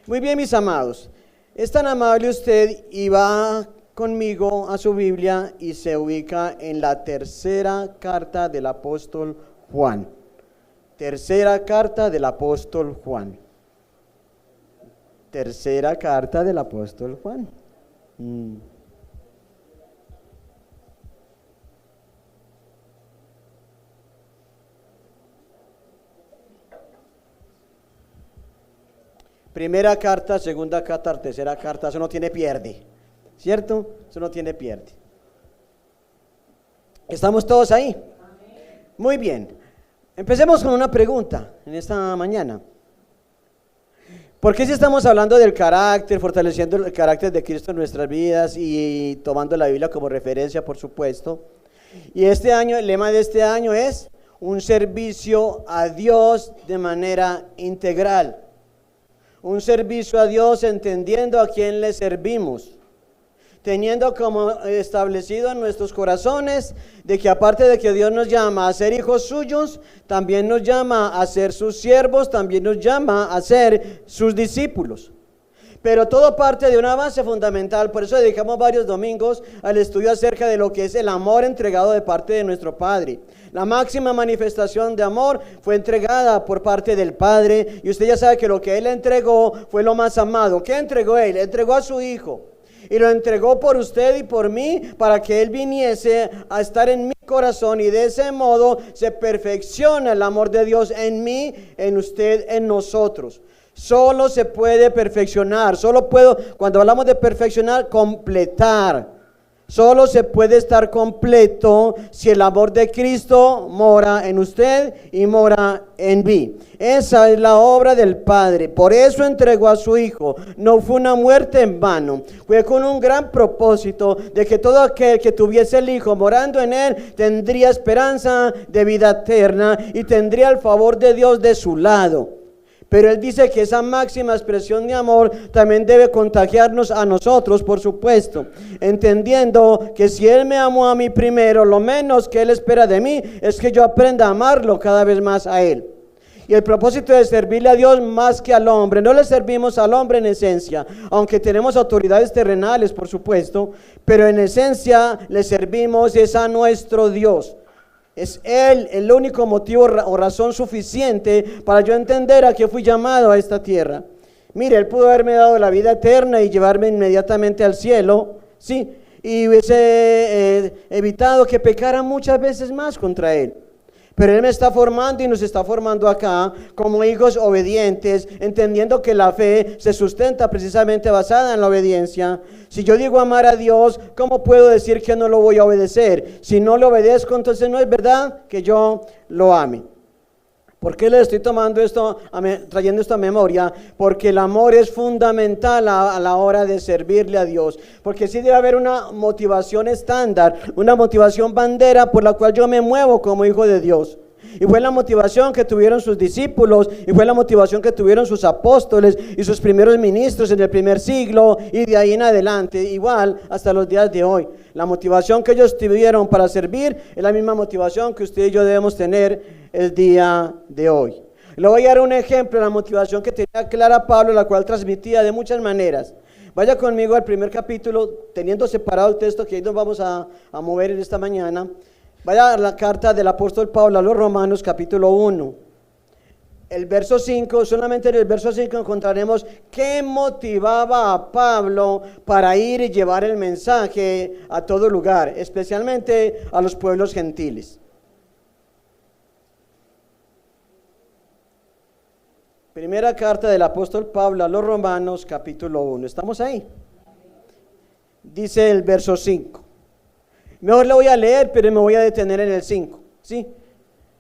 Muy bien, mis amados. Es tan amable usted y va conmigo a su Biblia y se ubica en la tercera carta del apóstol Juan. Tercera carta del apóstol Juan. Tercera carta del apóstol Juan. Primera carta, segunda carta, tercera carta, eso no tiene pierde, ¿cierto? Eso no tiene pierde. ¿Estamos todos ahí? Muy bien. Empecemos con una pregunta en esta mañana. ¿Por qué si estamos hablando del carácter, fortaleciendo el carácter de Cristo en nuestras vidas y tomando la Biblia como referencia, por supuesto? Y este año, el lema de este año es un servicio a Dios de manera integral. Un servicio a Dios entendiendo a quién le servimos, teniendo como establecido en nuestros corazones de que aparte de que Dios nos llama a ser hijos suyos, también nos llama a ser sus siervos, también nos llama a ser sus discípulos. Pero todo parte de una base fundamental, por eso dedicamos varios domingos al estudio acerca de lo que es el amor entregado de parte de nuestro Padre. La máxima manifestación de amor fue entregada por parte del Padre, y usted ya sabe que lo que Él entregó fue lo más amado. ¿Qué entregó Él? Entregó a su Hijo, y lo entregó por usted y por mí, para que Él viniese a estar en mi corazón, y de ese modo se perfecciona el amor de Dios en mí, en usted, en nosotros. Solo se puede perfeccionar, cuando hablamos de perfeccionar, completar. Solo se puede estar completo si el amor de Cristo mora en usted y mora en mí. Esa es la obra del Padre, por eso entregó a su Hijo. No fue una muerte en vano, fue con un gran propósito de que todo aquel que tuviese el Hijo morando en él tendría esperanza de vida eterna y tendría el favor de Dios de su lado. Pero Él dice que esa máxima expresión de amor también debe contagiarnos a nosotros, por supuesto, entendiendo que si Él me amó a mí primero, lo menos que Él espera de mí es que yo aprenda a amarlo cada vez más a Él. Y el propósito de servirle a Dios más que al hombre, no le servimos al hombre en esencia, aunque tenemos autoridades terrenales, por supuesto, pero en esencia le servimos es a nuestro Dios. Es Él el único motivo o razón suficiente para yo entender a qué fui llamado a esta tierra. Mire, Él pudo haberme dado la vida eterna y llevarme inmediatamente al cielo, sí, y hubiese evitado que pecara muchas veces más contra Él. Pero Él me está formando y nos está formando acá como hijos obedientes, entendiendo que la fe se sustenta precisamente basada en la obediencia. Si yo digo amar a Dios, ¿cómo puedo decir que no lo voy a obedecer? Si no le obedezco, entonces no es verdad que yo lo ame. ¿Por qué le estoy trayendo esto a memoria? Porque el amor es fundamental a la hora de servirle a Dios. Porque sí debe haber una motivación estándar, una motivación bandera por la cual yo me muevo como hijo de Dios. Y fue la motivación que tuvieron sus discípulos, y fue la motivación que tuvieron sus apóstoles y sus primeros ministros en el primer siglo, y de ahí en adelante, igual hasta los días de hoy. La motivación que ellos tuvieron para servir es la misma motivación que usted y yo debemos tener el día de hoy. Le voy a dar un ejemplo de la motivación que tenía clara Pablo, la cual transmitía de muchas maneras. Vaya conmigo al primer capítulo, teniendo separado el texto que ahí nos vamos a mover en esta mañana. Vaya a la carta del apóstol Pablo a los Romanos, capítulo 1. El verso 5, solamente en el verso 5 encontraremos qué motivaba a Pablo para ir y llevar el mensaje a todo lugar, especialmente a los pueblos gentiles. Primera carta del apóstol Pablo a los Romanos, capítulo 1. ¿Estamos ahí? Dice el verso 5. Mejor lo voy a leer, pero me voy a detener en el 5, ¿sí?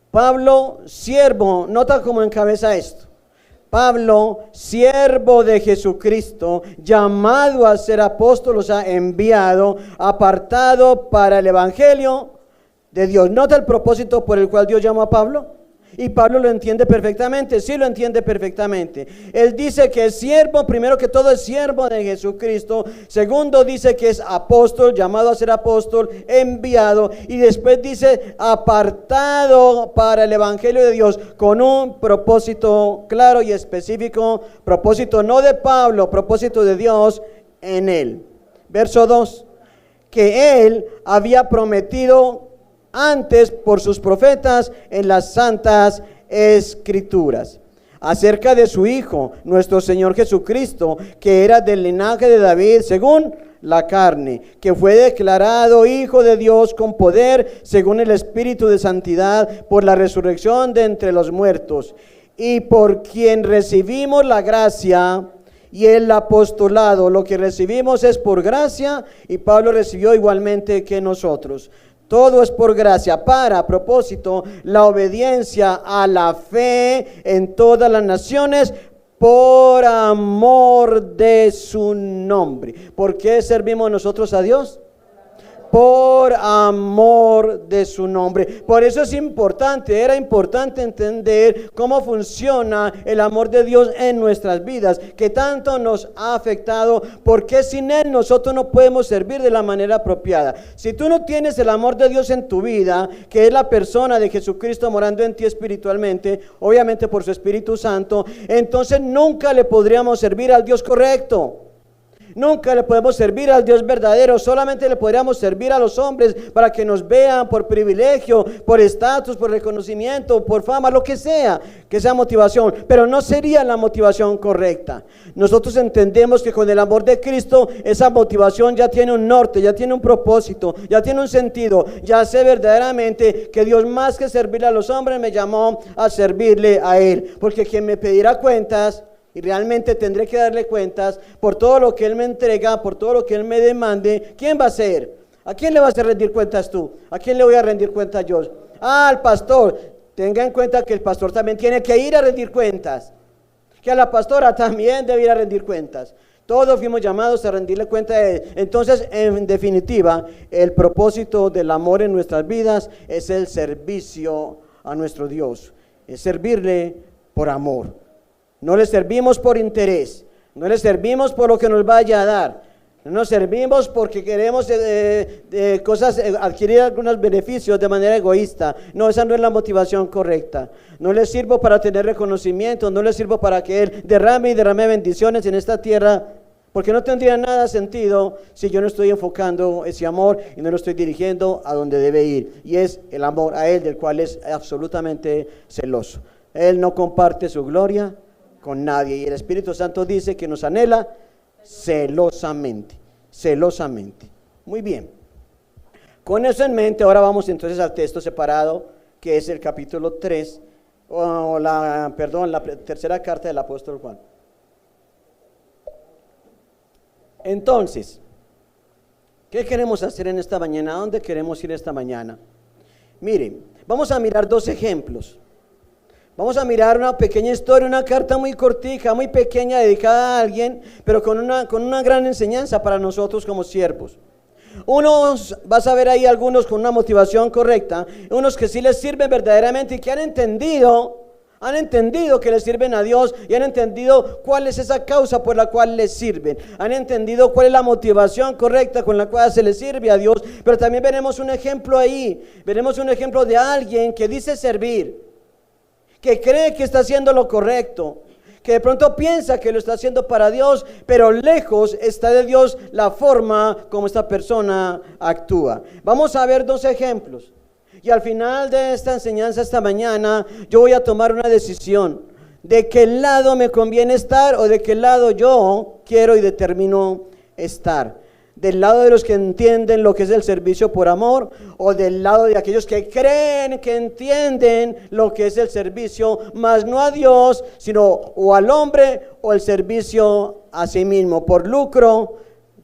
Pablo, siervo, nota cómo encabeza esto. Pablo, siervo de Jesucristo, llamado a ser apóstol, o sea, enviado, apartado para el evangelio de Dios. Nota el propósito por el cual Dios llamó a Pablo. Y Pablo lo entiende perfectamente, sí lo entiende perfectamente. Él dice que es siervo, primero que todo es siervo de Jesucristo. Segundo dice que es apóstol, llamado a ser apóstol, enviado. Y después dice apartado para el evangelio de Dios con un propósito claro y específico. Propósito no de Pablo, propósito de Dios en él. Verso 2, que él había prometido antes por sus profetas en las santas escrituras, acerca de su Hijo, nuestro Señor Jesucristo, que era del linaje de David según la carne, que fue declarado Hijo de Dios con poder según el Espíritu de santidad por la resurrección de entre los muertos, y por quien recibimos la gracia y el apostolado. Lo que recibimos es por gracia, y Pablo recibió igualmente que nosotros. Todo es por gracia, para, a propósito, la obediencia a la fe en todas las naciones, por amor de su nombre. ¿Por qué servimos nosotros a Dios? Por amor de su nombre. Por eso es importante, era importante entender cómo funciona el amor de Dios en nuestras vidas, que tanto nos ha afectado, porque sin él nosotros no podemos servir de la manera apropiada. Si tú no tienes el amor de Dios en tu vida, que es la persona de Jesucristo morando en ti espiritualmente, obviamente por su Espíritu Santo, entonces nunca le podríamos servir al Dios correcto. Nunca le podemos servir al Dios verdadero, solamente le podríamos servir a los hombres para que nos vean por privilegio, por estatus, por reconocimiento, por fama, lo que sea motivación, pero no sería la motivación correcta. Nosotros entendemos que con el amor de Cristo esa motivación ya tiene un norte, ya tiene un propósito, ya tiene un sentido. Ya sé verdaderamente que Dios, más que servirle a los hombres, me llamó a servirle a Él, porque quien me pedirá cuentas, y realmente tendré que darle cuentas por todo lo que Él me entrega, por todo lo que Él me demande, ¿quién va a ser? ¿A quién le vas a rendir cuentas tú? ¿A quién le voy a rendir cuentas yo? Al pastor. Tenga en cuenta que el pastor también tiene que ir a rendir cuentas, que a la pastora también debe ir a rendir cuentas. Todos fuimos llamados a rendirle cuenta a Él. Entonces, en definitiva, el propósito del amor en nuestras vidas es el servicio a nuestro Dios, es servirle por amor. No le servimos por interés, no le servimos por lo que nos vaya a dar, no nos servimos porque queremos adquirir algunos beneficios de manera egoísta. No, esa no es la motivación correcta. No le sirvo para tener reconocimiento, no le sirvo para que Él derrame bendiciones en esta tierra, porque no tendría nada sentido si yo no estoy enfocando ese amor y no lo estoy dirigiendo a donde debe ir, y es el amor a Él, del cual es absolutamente celoso. Él no comparte su gloria con nadie, y el Espíritu Santo dice que nos anhela celosamente. Muy bien, con eso en mente, ahora vamos entonces al texto separado, que es el capítulo 3, la tercera carta del apóstol Juan. Entonces, ¿qué queremos hacer en esta mañana? ¿A dónde queremos ir esta mañana? Miren, vamos a mirar dos ejemplos. Vamos a mirar una pequeña historia, una carta muy cortita, muy pequeña, dedicada a alguien, pero con una gran enseñanza para nosotros como siervos. Unos, vas a ver ahí algunos con una motivación correcta, unos que sí les sirven verdaderamente y que han entendido que les sirven a Dios, y han entendido cuál es esa causa por la cual les sirven, han entendido cuál es la motivación correcta con la cual se les sirve a Dios. Pero también veremos un ejemplo ahí, veremos un ejemplo de alguien que dice servir, que cree que está haciendo lo correcto, que de pronto piensa que lo está haciendo para Dios, pero lejos está de Dios la forma como esta persona actúa. Vamos a ver dos ejemplos, y al final de esta enseñanza esta mañana yo voy a tomar una decisión de qué lado me conviene estar, o de qué lado yo quiero y determino estar. Del lado de los que entienden lo que es el servicio por amor, o del lado de aquellos que creen que entienden lo que es el servicio, más no a Dios, sino o al hombre, o el servicio a sí mismo, por lucro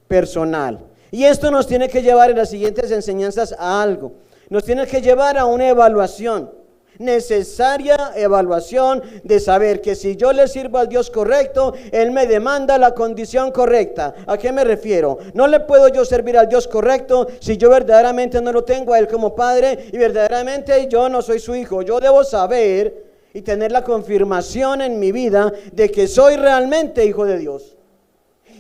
personal. Y esto nos tiene que llevar en las siguientes enseñanzas a algo. Nos tiene que llevar a una evaluación. necesaria evaluación de saber que si yo le sirvo al Dios correcto, Él me demanda la condición correcta. ¿A qué me refiero? No le puedo yo servir al Dios correcto si yo verdaderamente no lo tengo a Él como Padre y verdaderamente yo no soy su hijo. Yo debo saber y tener la confirmación en mi vida de que soy realmente hijo de Dios.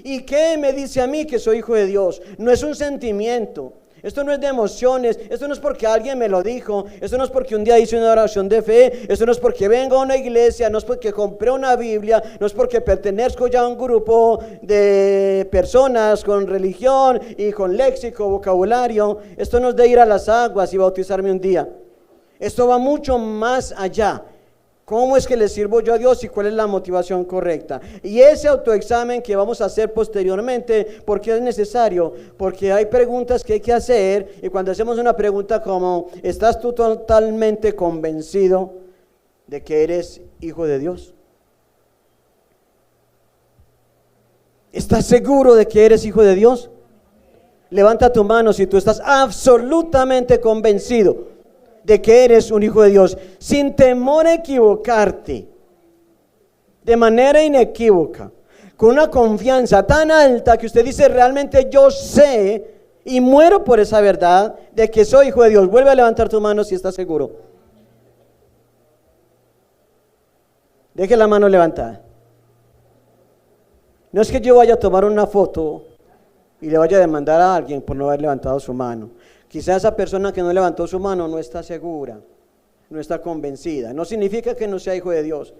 ¿Y qué me dice a mí que soy hijo de Dios? No es un sentimiento. Esto no es de emociones, esto no es porque alguien me lo dijo, esto no es porque un día hice una oración de fe, esto no es porque vengo a una iglesia, no es porque compré una Biblia, no es porque pertenezco ya a un grupo de personas con religión y con léxico, vocabulario. Esto no es de ir a las aguas y bautizarme un día. Esto va mucho más allá. ¿Cómo es que le sirvo yo a Dios y cuál es la motivación correcta? Y ese autoexamen que vamos a hacer posteriormente, ¿por qué es necesario? Porque hay preguntas que hay que hacer y cuando hacemos una pregunta como ¿estás tú totalmente convencido de que eres hijo de Dios? ¿Estás seguro de que eres hijo de Dios? Levanta tu mano si tú estás absolutamente convencido de que eres un hijo de Dios, sin temor a equivocarte, de manera inequívoca, con una confianza tan alta que usted dice realmente yo sé y muero por esa verdad de que soy hijo de Dios. Vuelve a levantar tu mano si estás seguro. Deje la mano levantada. No es que yo vaya a tomar una foto y le vaya a demandar a alguien por no haber levantado su mano. Quizás esa persona que no levantó su mano no está segura, no está convencida. No significa que no sea hijo de Dios.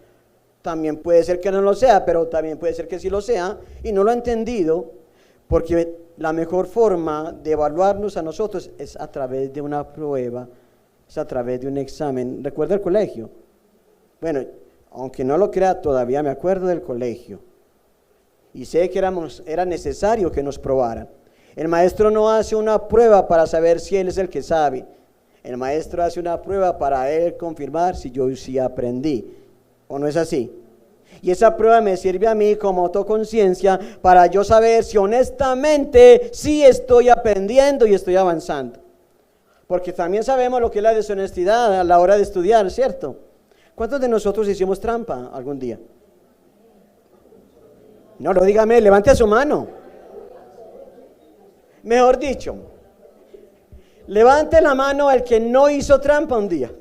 También puede ser que no lo sea, pero también puede ser que sí lo sea y no lo ha entendido, porque la mejor forma de evaluarnos a nosotros es a través de una prueba, es a través de un examen. ¿Recuerda el colegio? Bueno, aunque no lo crea, todavía me acuerdo del colegio y sé que era necesario que nos probaran. El maestro no hace una prueba para saber si él es el que sabe. El maestro hace una prueba para él confirmar si yo sí aprendí. ¿O no es así? Y esa prueba me sirve a mí como autoconciencia para yo saber si honestamente sí estoy aprendiendo y estoy avanzando. Porque también sabemos lo que es la deshonestidad a la hora de estudiar, ¿cierto? ¿Cuántos de nosotros hicimos trampa algún día? No, lo dígame, levante su mano. Mejor dicho, levante la mano el que no hizo trampa un día.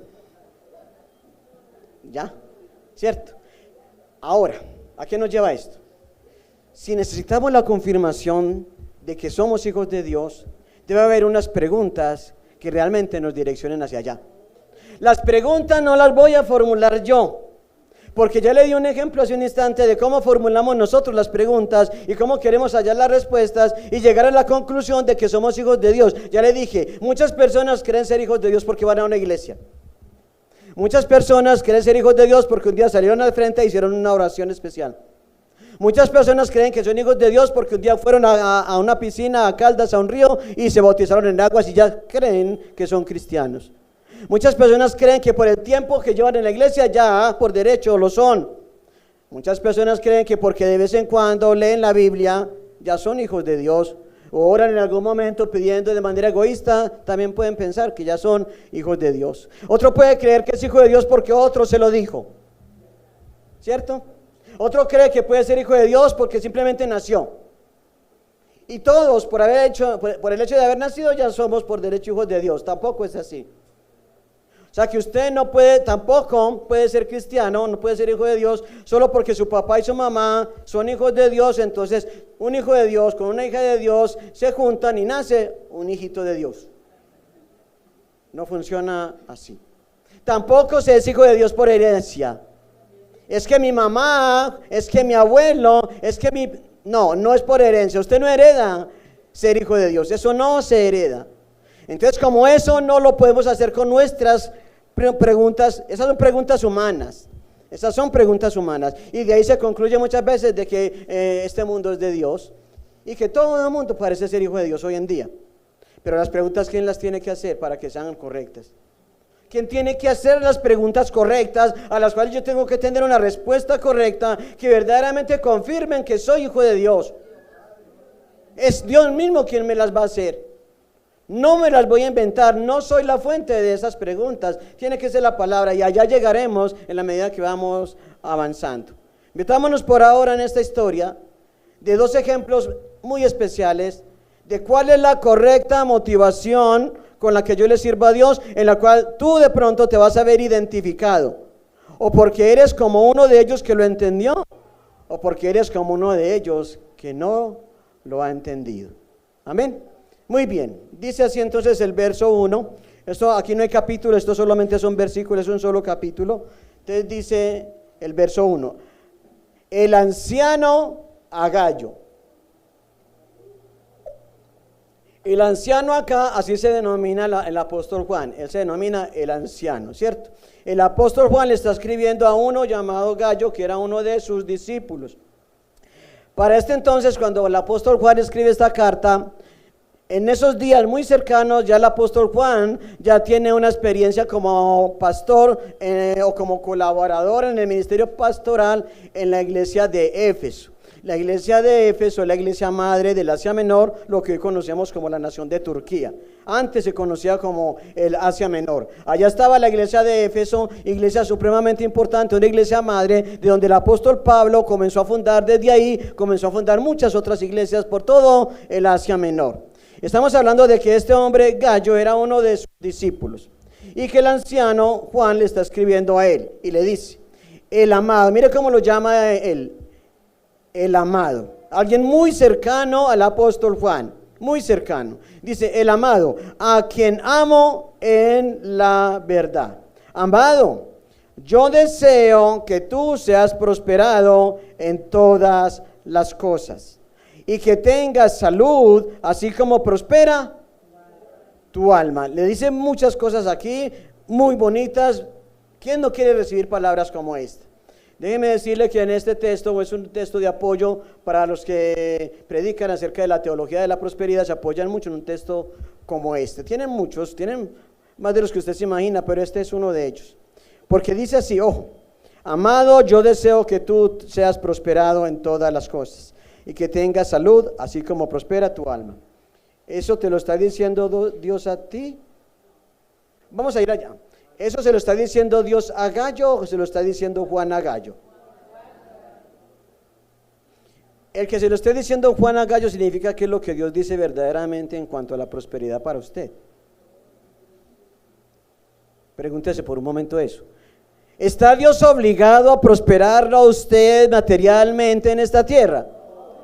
¿Ya? ¿Cierto? Ahora, ¿a qué nos lleva esto? Si necesitamos la confirmación de que somos hijos de Dios, debe haber unas preguntas que realmente nos direccionen hacia allá. Las preguntas no las voy a formular yo, porque ya le di un ejemplo hace un instante de cómo formulamos nosotros las preguntas y cómo queremos hallar las respuestas y llegar a la conclusión de que somos hijos de Dios. Ya le dije, muchas personas creen ser hijos de Dios porque van a una iglesia. Muchas personas creen ser hijos de Dios porque un día salieron al frente e hicieron una oración especial. Muchas personas creen que son hijos de Dios porque un día fueron a una piscina, a Caldas, a un río y se bautizaron en aguas y ya creen que son cristianos. Muchas personas creen que por el tiempo que llevan en la iglesia ya por derecho lo son. Muchas personas creen que porque de vez en cuando leen la Biblia ya son hijos de Dios. O oran en algún momento pidiendo de manera egoísta, también pueden pensar que ya son hijos de Dios. Otro puede creer que es hijo de Dios porque otro se lo dijo, ¿cierto? Otro cree que puede ser hijo de Dios porque simplemente nació. Y todos por el hecho de haber nacido ya somos por derecho hijos de Dios. Tampoco es así. O sea que usted tampoco puede ser cristiano, no puede ser hijo de Dios solo porque su papá y su mamá son hijos de Dios. Entonces un hijo de Dios con una hija de Dios se juntan y nace un hijito de Dios. No funciona así. Tampoco se es hijo de Dios por herencia. Es que mi mamá, es que mi abuelo, es que no es por herencia. Usted no hereda ser hijo de Dios, eso no se hereda. Entonces, como eso no lo podemos hacer con nuestras preguntas, esas son preguntas humanas. Esas son preguntas humanas. Y de ahí se concluye muchas veces de que este mundo es de Dios y que todo el mundo parece ser hijo de Dios hoy en día. Pero las preguntas, ¿quién las tiene que hacer para que sean correctas? ¿Quién tiene que hacer las preguntas correctas a las cuales yo tengo que tener una respuesta correcta que verdaderamente confirmen que soy hijo de Dios? Es Dios mismo quien me las va a hacer. No me las voy a inventar, no soy la fuente de esas preguntas, tiene que ser la palabra y allá llegaremos en la medida que vamos avanzando. Metámonos por ahora en esta historia de dos ejemplos muy especiales de cuál es la correcta motivación con la que yo le sirvo a Dios, en la cual tú de pronto te vas a ver identificado, o porque eres como uno de ellos que lo entendió, o porque eres como uno de ellos que no lo ha entendido. Amén. Muy bien, dice así entonces el verso 1, esto aquí no hay capítulo, esto solamente son versículos, es un solo capítulo. Entonces dice el verso 1, el anciano Agabo. El anciano acá, así se denomina el apóstol Juan, él se denomina el anciano, ¿cierto? El apóstol Juan le está escribiendo a uno llamado Agabo, que era uno de sus discípulos. Para este entonces, cuando el apóstol Juan escribe esta carta, en esos días muy cercanos, ya el apóstol Juan ya tiene una experiencia como pastor o como colaborador en el ministerio pastoral en la iglesia de Éfeso. La iglesia de Éfeso es la iglesia madre del Asia Menor, lo que hoy conocemos como la nación de Turquía. Antes se conocía como el Asia Menor. Allá estaba la iglesia de Éfeso, iglesia supremamente importante, una iglesia madre de donde el apóstol Pablo comenzó a fundar, desde ahí comenzó a fundar muchas otras iglesias por todo el Asia Menor. Estamos hablando de que este hombre Gallo era uno de sus discípulos y que el anciano Juan le está escribiendo a él y le dice, el amado, mire cómo lo llama él, el amado, alguien muy cercano al apóstol Juan, muy cercano. Dice, el amado, a quien amo en la verdad. Amado, yo deseo que tú seas prosperado en todas las cosas y que tengas salud, así como prospera tu alma. Le dice muchas cosas aquí, muy bonitas. ¿Quién no quiere recibir palabras como esta? Déjeme decirle que en este texto es un texto de apoyo para los que predican acerca de la teología de la prosperidad, se apoyan mucho en un texto como este. Tienen muchos, tienen más de los que usted se imagina, pero este es uno de ellos. Porque dice así, ojo, amado, yo deseo que tú seas prosperado en todas las cosas y que tengas salud, así como prospera tu alma. ¿Eso te lo está diciendo Dios a ti? Vamos a ir allá. ¿Eso se lo está diciendo Dios a Gallo o se lo está diciendo Juan a Gallo? El que se lo esté diciendo Juan a Gallo significa que es lo que Dios dice verdaderamente en cuanto a la prosperidad para usted. Pregúntese por un momento eso. ¿Está Dios obligado a prosperarlo a usted materialmente en esta tierra?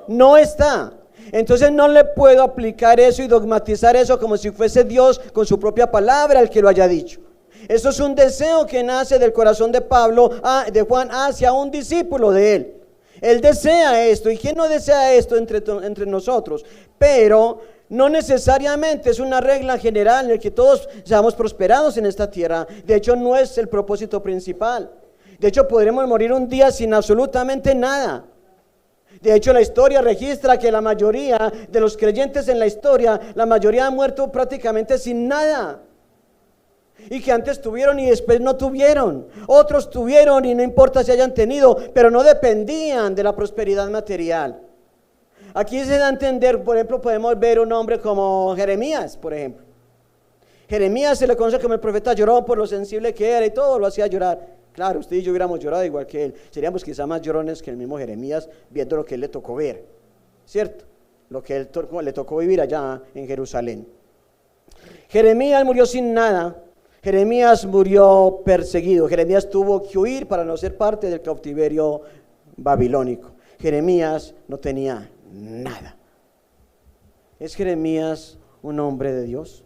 No está. Entonces no le puedo aplicar eso y dogmatizar eso como si fuese Dios con su propia palabra el que lo haya dicho. Eso es un deseo que nace del corazón de Pablo, de Juan, hacia un discípulo de él. Él desea esto, ¿y quién no desea esto entre nosotros? Pero no necesariamente es una regla general en la que todos seamos prosperados en esta tierra. De hecho, no es el propósito principal. De hecho, podremos morir un día sin absolutamente nada. De hecho, la historia registra que la mayoría de los creyentes en la historia, la mayoría han muerto prácticamente sin nada. Y que antes tuvieron y después no tuvieron. Otros tuvieron y no importa si hayan tenido, pero no dependían de la prosperidad material. Aquí se da a entender, por ejemplo, podemos ver un hombre como Jeremías, por ejemplo. Jeremías se le conoce como el profeta llorón por lo sensible que era y todo lo hacía llorar. Claro, usted y yo hubiéramos llorado igual que él. Seríamos quizá más llorones que el mismo Jeremías viendo lo que él le tocó ver, ¿cierto? Lo que él le tocó vivir allá en Jerusalén. Jeremías murió sin nada. Jeremías murió perseguido. Jeremías tuvo que huir para no ser parte del cautiverio babilónico. Jeremías no tenía nada. ¿Es Jeremías un hombre de Dios?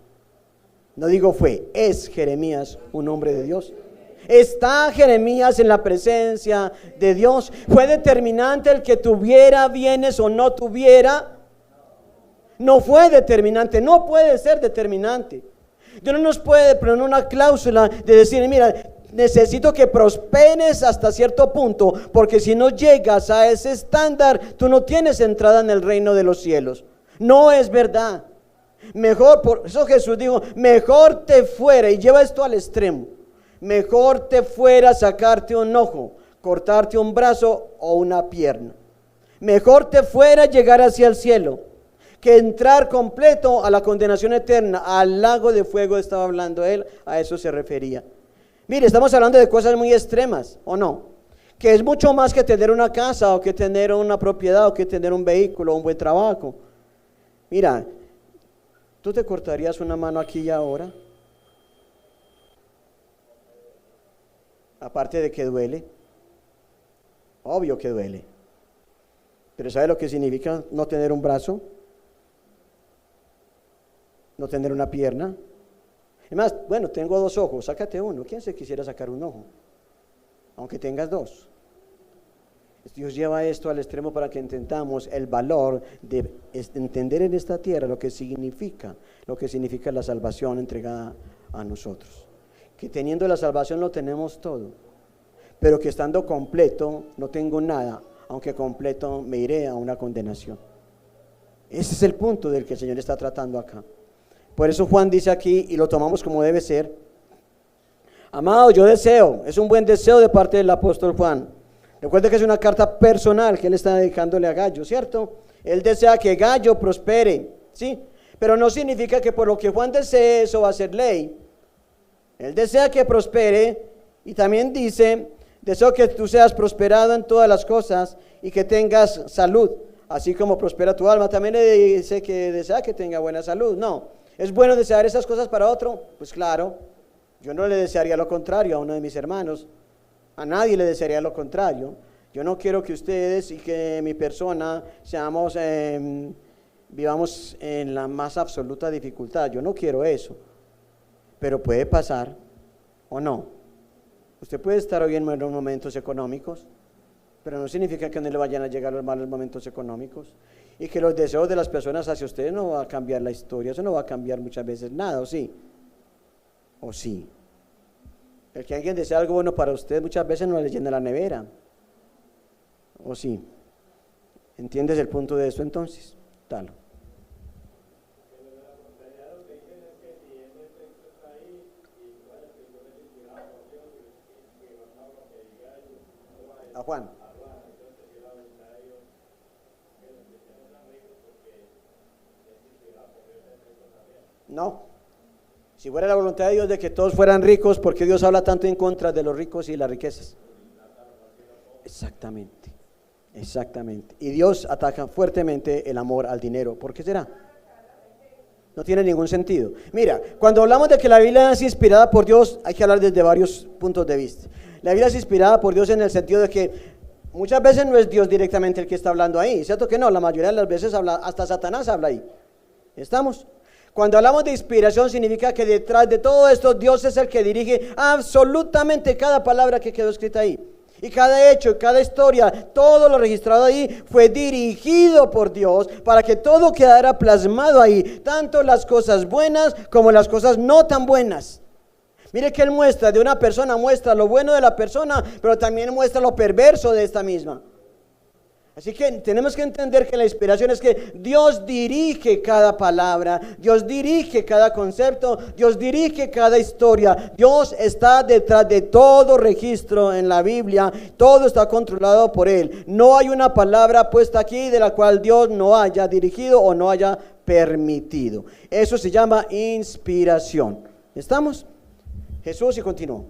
No digo fue, ¿es Jeremías un hombre de Dios? ¿Está Jeremías en la presencia de Dios? ¿Fue determinante el que tuviera bienes o no tuviera? No fue determinante, no puede ser determinante. Dios no nos puede poner una cláusula de decir, mira, necesito que prosperes hasta cierto punto, porque si no llegas a ese estándar, tú no tienes entrada en el reino de los cielos. No es verdad. Mejor, por eso Jesús dijo, mejor te fuera, y lleva esto al extremo, mejor te fuera sacarte un ojo, cortarte un brazo o una pierna. Mejor te fuera llegar hacia el cielo, que entrar completo a la condenación eterna, al lago de fuego estaba hablando él, a eso se refería. Mire, estamos hablando de cosas muy extremas, ¿o no? Que es mucho más que tener una casa, o que tener una propiedad, o que tener un vehículo, o un buen trabajo. Mira, ¿tú te cortarías una mano aquí y ahora? Aparte de que duele, obvio que duele. Pero ¿sabe lo que significa no tener un brazo? No tener una pierna. Además, bueno, tengo 2 ojos, sácate uno. ¿Quién se quisiera sacar un ojo? Aunque tengas 2. Dios lleva esto al extremo para que entendamos el valor de entender en esta tierra lo que significa la salvación entregada a nosotros. Que teniendo la salvación lo tenemos todo, pero que estando completo no tengo nada, aunque completo me iré a una condenación. Ese es el punto del que el Señor está tratando acá. Por eso Juan dice aquí, y lo tomamos como debe ser: amado, yo deseo, es un buen deseo de parte del apóstol Juan. Recuerda que es una carta personal que él está dedicándole a Gallo, ¿cierto? Él desea que Gallo prospere, ¿sí? Pero no significa que por lo que Juan desee eso va a ser ley. Él desea que prospere, y también dice: deseo que tú seas prosperado en todas las cosas y que tengas salud, así como prospera tu alma. También le dice que desea que tenga buena salud. No, ¿es bueno desear esas cosas para otro? Pues claro, yo no le desearía lo contrario a uno de mis hermanos. A nadie le desearía lo contrario. Yo no quiero que ustedes y que mi persona vivamos en la más absoluta dificultad. Yo no quiero eso. Pero puede pasar, ¿o no? Usted puede estar hoy en buenos momentos económicos, pero no significa que no le vayan a llegar los malos momentos económicos, y que los deseos de las personas hacia ustedes no va a cambiar la historia. Eso no va a cambiar muchas veces nada, ¿o sí? ¿O sí? El que alguien desea algo bueno para usted muchas veces no le llena la nevera, ¿o sí? ¿Entiendes el punto de esto entonces? Dalo. A Juan. No. Si fuera la voluntad de Dios de que todos fueran ricos, ¿por qué Dios habla tanto en contra de los ricos y las riquezas? Exactamente, exactamente. Y Dios ataca fuertemente el amor al dinero. ¿Por qué será? No tiene ningún sentido. Mira, cuando hablamos de que la Biblia es inspirada por Dios, hay que hablar desde varios puntos de vista. La Biblia es inspirada por Dios en el sentido de que muchas veces no es Dios directamente el que está hablando ahí, ¿cierto que no? La mayoría de las veces habla, hasta Satanás habla ahí. ¿Estamos? Cuando hablamos de inspiración significa que detrás de todo esto Dios es el que dirige absolutamente cada palabra que quedó escrita ahí. Y cada hecho, cada historia, todo lo registrado ahí fue dirigido por Dios para que todo quedara plasmado ahí, tanto las cosas buenas como las cosas no tan buenas. Mire que Él muestra de una persona, muestra lo bueno de la persona, pero también muestra lo perverso de esta misma. Así que tenemos que entender que la inspiración es que Dios dirige cada palabra, Dios dirige cada concepto, Dios dirige cada historia. Dios está detrás de todo registro en la Biblia, todo está controlado por Él. No hay una palabra puesta aquí de la cual Dios no haya dirigido o no haya permitido. Eso se llama inspiración. ¿Estamos? Jesús y continuó.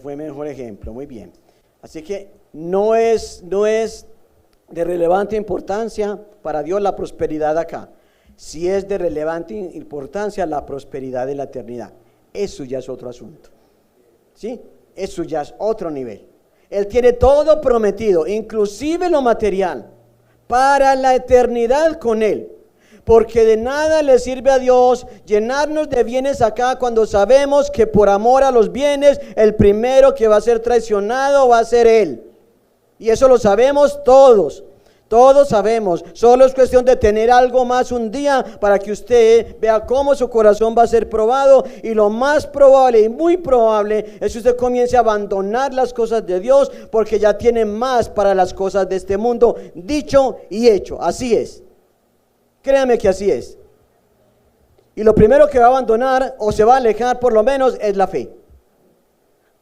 Fue mejor ejemplo, muy bien. Así que no es de relevante importancia para Dios la prosperidad acá. Sí es de relevante importancia la prosperidad de la eternidad. Eso ya es otro asunto. ¿Sí? Eso ya es otro nivel. Él tiene todo prometido, inclusive lo material, para la eternidad con Él. Porque de nada le sirve a Dios llenarnos de bienes acá cuando sabemos que por amor a los bienes el primero que va a ser traicionado va a ser Él. Y eso lo sabemos todos. Todos sabemos, solo es cuestión de tener algo más un día para que usted vea cómo su corazón va a ser probado, y lo más probable y muy probable es que usted comience a abandonar las cosas de Dios porque ya tiene más para las cosas de este mundo, dicho y hecho. Así es, créame que así es. Y lo primero que va a abandonar o se va a alejar por lo menos es la fe.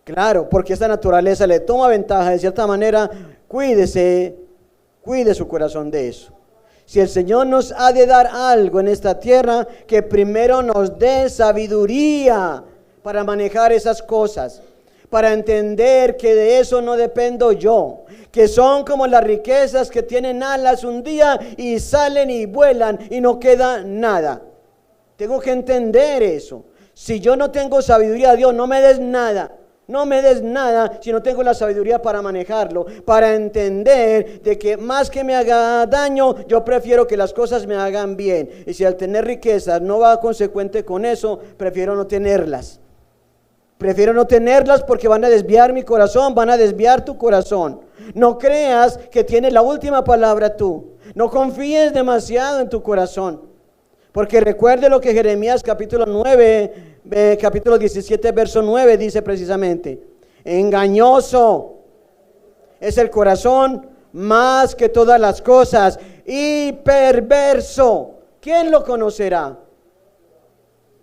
Claro, porque esta naturaleza le toma ventaja de cierta manera. Cuide su corazón de eso. Si el Señor nos ha de dar algo en esta tierra, que primero nos dé sabiduría para manejar esas cosas, para entender que de eso no dependo yo, que son como las riquezas que tienen alas un día y salen y vuelan y no queda nada. Tengo que entender eso. Si yo no tengo sabiduría, Dios, no me des nada. No me des nada si no tengo la sabiduría para manejarlo, para entender de que más que me haga daño, yo prefiero que las cosas me hagan bien. Y si al tener riquezas no va consecuente con eso, prefiero no tenerlas. Prefiero no tenerlas porque van a desviar mi corazón, van a desviar tu corazón. No creas que tienes la última palabra tú. No confíes demasiado en tu corazón. Porque recuerde lo que Jeremías capítulo 9, capítulo 17, verso 9 dice precisamente: engañoso es el corazón más que todas las cosas y perverso. ¿Quién lo conocerá?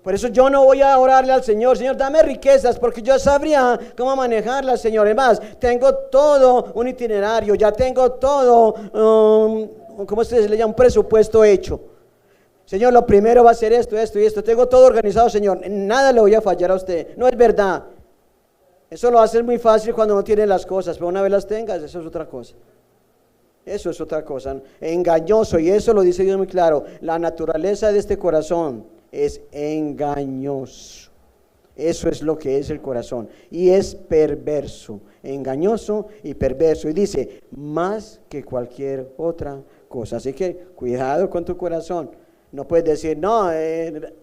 Por eso yo no voy a orarle al Señor: Señor, dame riquezas, porque yo sabría cómo manejarlas, Señor. Además, tengo todo un itinerario, ya tengo todo, ¿cómo se le llama? Un presupuesto hecho. Señor, lo primero va a ser esto, esto y esto. Tengo todo organizado, Señor. Nada le voy a fallar a usted. No es verdad. Eso lo hace muy fácil cuando no tiene las cosas, pero una vez las tengas, eso es otra cosa. Eso es otra cosa. Engañoso, y eso lo dice Dios muy claro. La naturaleza de este corazón es engañoso. Eso es lo que es el corazón. Y es perverso, engañoso y perverso. Y dice, más que cualquier otra cosa. Así que cuidado con tu corazón. No puedes decir, no,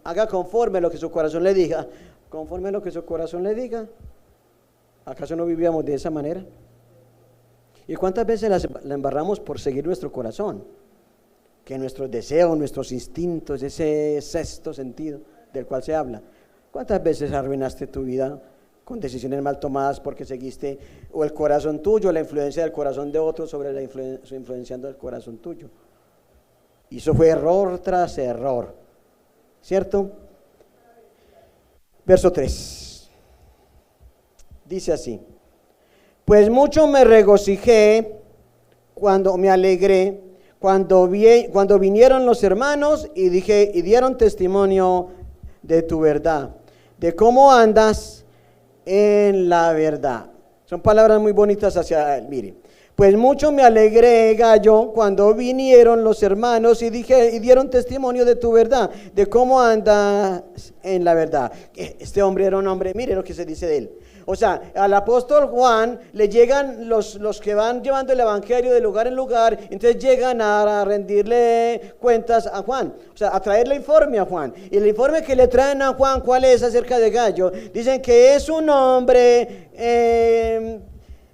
haga conforme lo que su corazón le diga. Conforme lo que su corazón le diga. ¿Acaso no vivíamos de esa manera? ¿Y cuántas veces la embarramos por seguir nuestro corazón? Que nuestros deseos, nuestros instintos, ese sexto sentido del cual se habla. ¿Cuántas veces arruinaste tu vida con decisiones mal tomadas porque seguiste o el corazón tuyo, la influencia del corazón de otro sobre la influenciando el corazón tuyo? Y eso fue error tras error, ¿cierto? Verso 3. Dice así: pues mucho me regocijé cuando me alegré, cuando vinieron los hermanos y dieron testimonio de tu verdad, de cómo andas en la verdad. Son palabras muy bonitas hacia él, mire. Pues mucho me alegré, Gallo, cuando vinieron los hermanos y dieron testimonio de tu verdad, de cómo andas en la verdad. Este hombre era un hombre, mire lo que se dice de él. O sea, al apóstol Juan le llegan los que van llevando el evangelio de lugar en lugar, entonces llegan a rendirle cuentas a Juan, o sea, a traerle informe a Juan. Y el informe que le traen a Juan, ¿cuál es acerca de Gallo? Dicen que es un hombre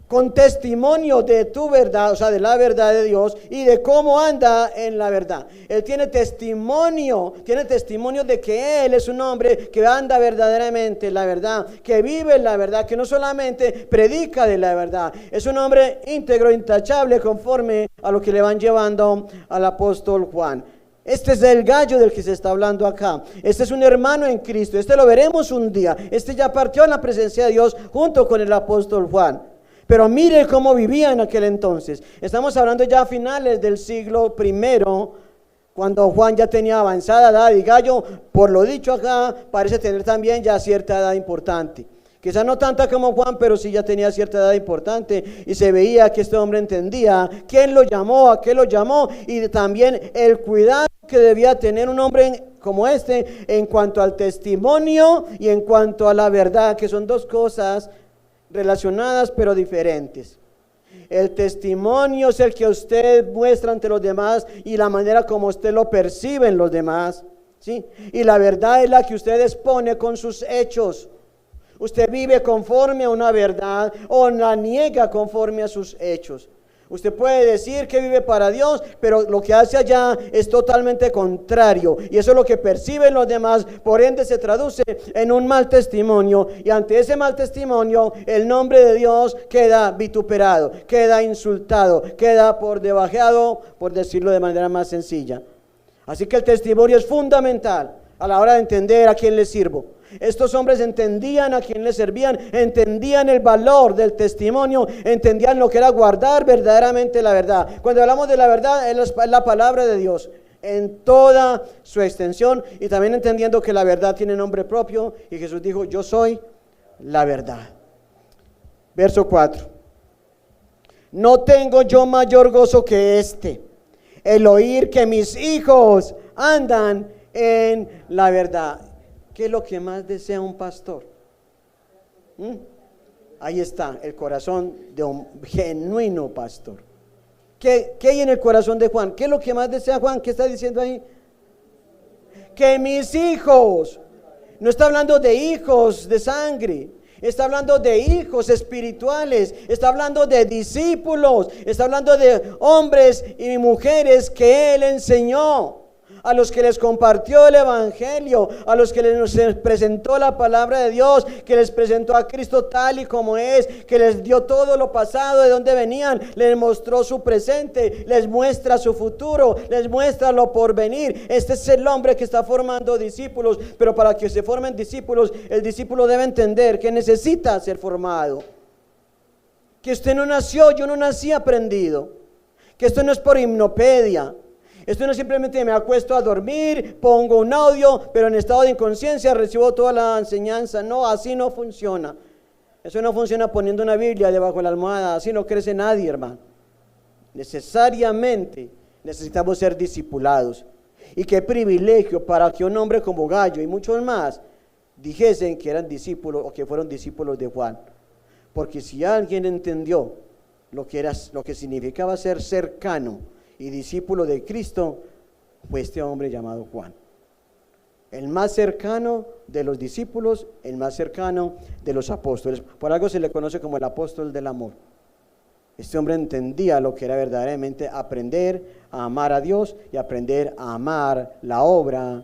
con testimonio de tu verdad, o sea, de la verdad de Dios y de cómo anda en la verdad. Él tiene testimonio de que él es un hombre que anda verdaderamente en la verdad, que vive en la verdad, que no solamente predica de la verdad. Es un hombre íntegro, intachable, conforme a lo que le van llevando al apóstol Juan. Este es el Gallo del que se está hablando acá. Este es un hermano en Cristo. Este lo veremos un día. Este ya partió en la presencia de Dios junto con el apóstol Juan. Pero mire cómo vivía en aquel entonces. Estamos hablando ya a finales del siglo I, cuando Juan ya tenía avanzada edad, y Gallo, por lo dicho acá, parece tener también ya cierta edad importante. Quizás no tanta como Juan, pero sí ya tenía cierta edad importante, y se veía que este hombre entendía quién lo llamó, a qué lo llamó, y también el cuidado que debía tener un hombre como este en cuanto al testimonio y en cuanto a la verdad, que son dos cosas relacionadas pero diferentes. El testimonio es el que usted muestra ante los demás y la manera como usted lo percibe en los demás, ¿sí? Y la verdad es la que usted expone con sus hechos. Usted vive conforme a una verdad o la niega conforme a sus hechos. Usted puede decir que vive para Dios, pero lo que hace allá es totalmente contrario. Y eso es lo que perciben los demás. Por ende se traduce en un mal testimonio. Y ante ese mal testimonio, el nombre de Dios queda vituperado, queda insultado, queda por debajeado, por decirlo de manera más sencilla. Así que el testimonio es fundamental a la hora de entender a quién le sirvo. Estos hombres entendían a quién le servían, entendían el valor del testimonio, entendían lo que era guardar verdaderamente la verdad. Cuando hablamos de la verdad, es la palabra de Dios en toda su extensión, y también entendiendo que la verdad tiene nombre propio, y Jesús dijo: yo soy la verdad. Verso 4: no tengo yo mayor gozo que este, el oír que mis hijos andan en la verdad. ¿Qué es lo que más desea un pastor? Ahí está el corazón de un genuino pastor. ¿Qué hay en el corazón de Juan? ¿Qué es lo que más desea Juan? ¿Qué está diciendo ahí? Que mis hijos. No está hablando de hijos de sangre, está hablando de hijos espirituales, está hablando de discípulos, está hablando de hombres y mujeres que Él enseñó, a los que les compartió el evangelio, a los que les presentó la palabra de Dios, que les presentó a Cristo tal y como es, que les dio todo lo pasado, de dónde venían, les mostró su presente, les muestra su futuro, les muestra lo porvenir. Este es el hombre que está formando discípulos, pero para que se formen discípulos, el discípulo debe entender que necesita ser formado, que usted no nació, yo no nací aprendido, que esto no es por hipnopedia. Esto no es simplemente me acuesto a dormir, pongo un audio, pero en estado de inconsciencia recibo toda la enseñanza. No, así no funciona. Eso no funciona poniendo una Biblia debajo de la almohada. Así no crece nadie, hermano. Necesariamente necesitamos ser discipulados. Y qué privilegio para que un hombre como Gallo y muchos más dijesen que eran discípulos o que fueron discípulos de Juan. Porque si alguien entendió lo que significaba ser cercano y discípulo de Cristo, fue este hombre llamado Juan. El más cercano de los discípulos, el más cercano de los apóstoles. Por algo se le conoce como el apóstol del amor. Este hombre entendía lo que era verdaderamente aprender a amar a Dios y aprender a amar la obra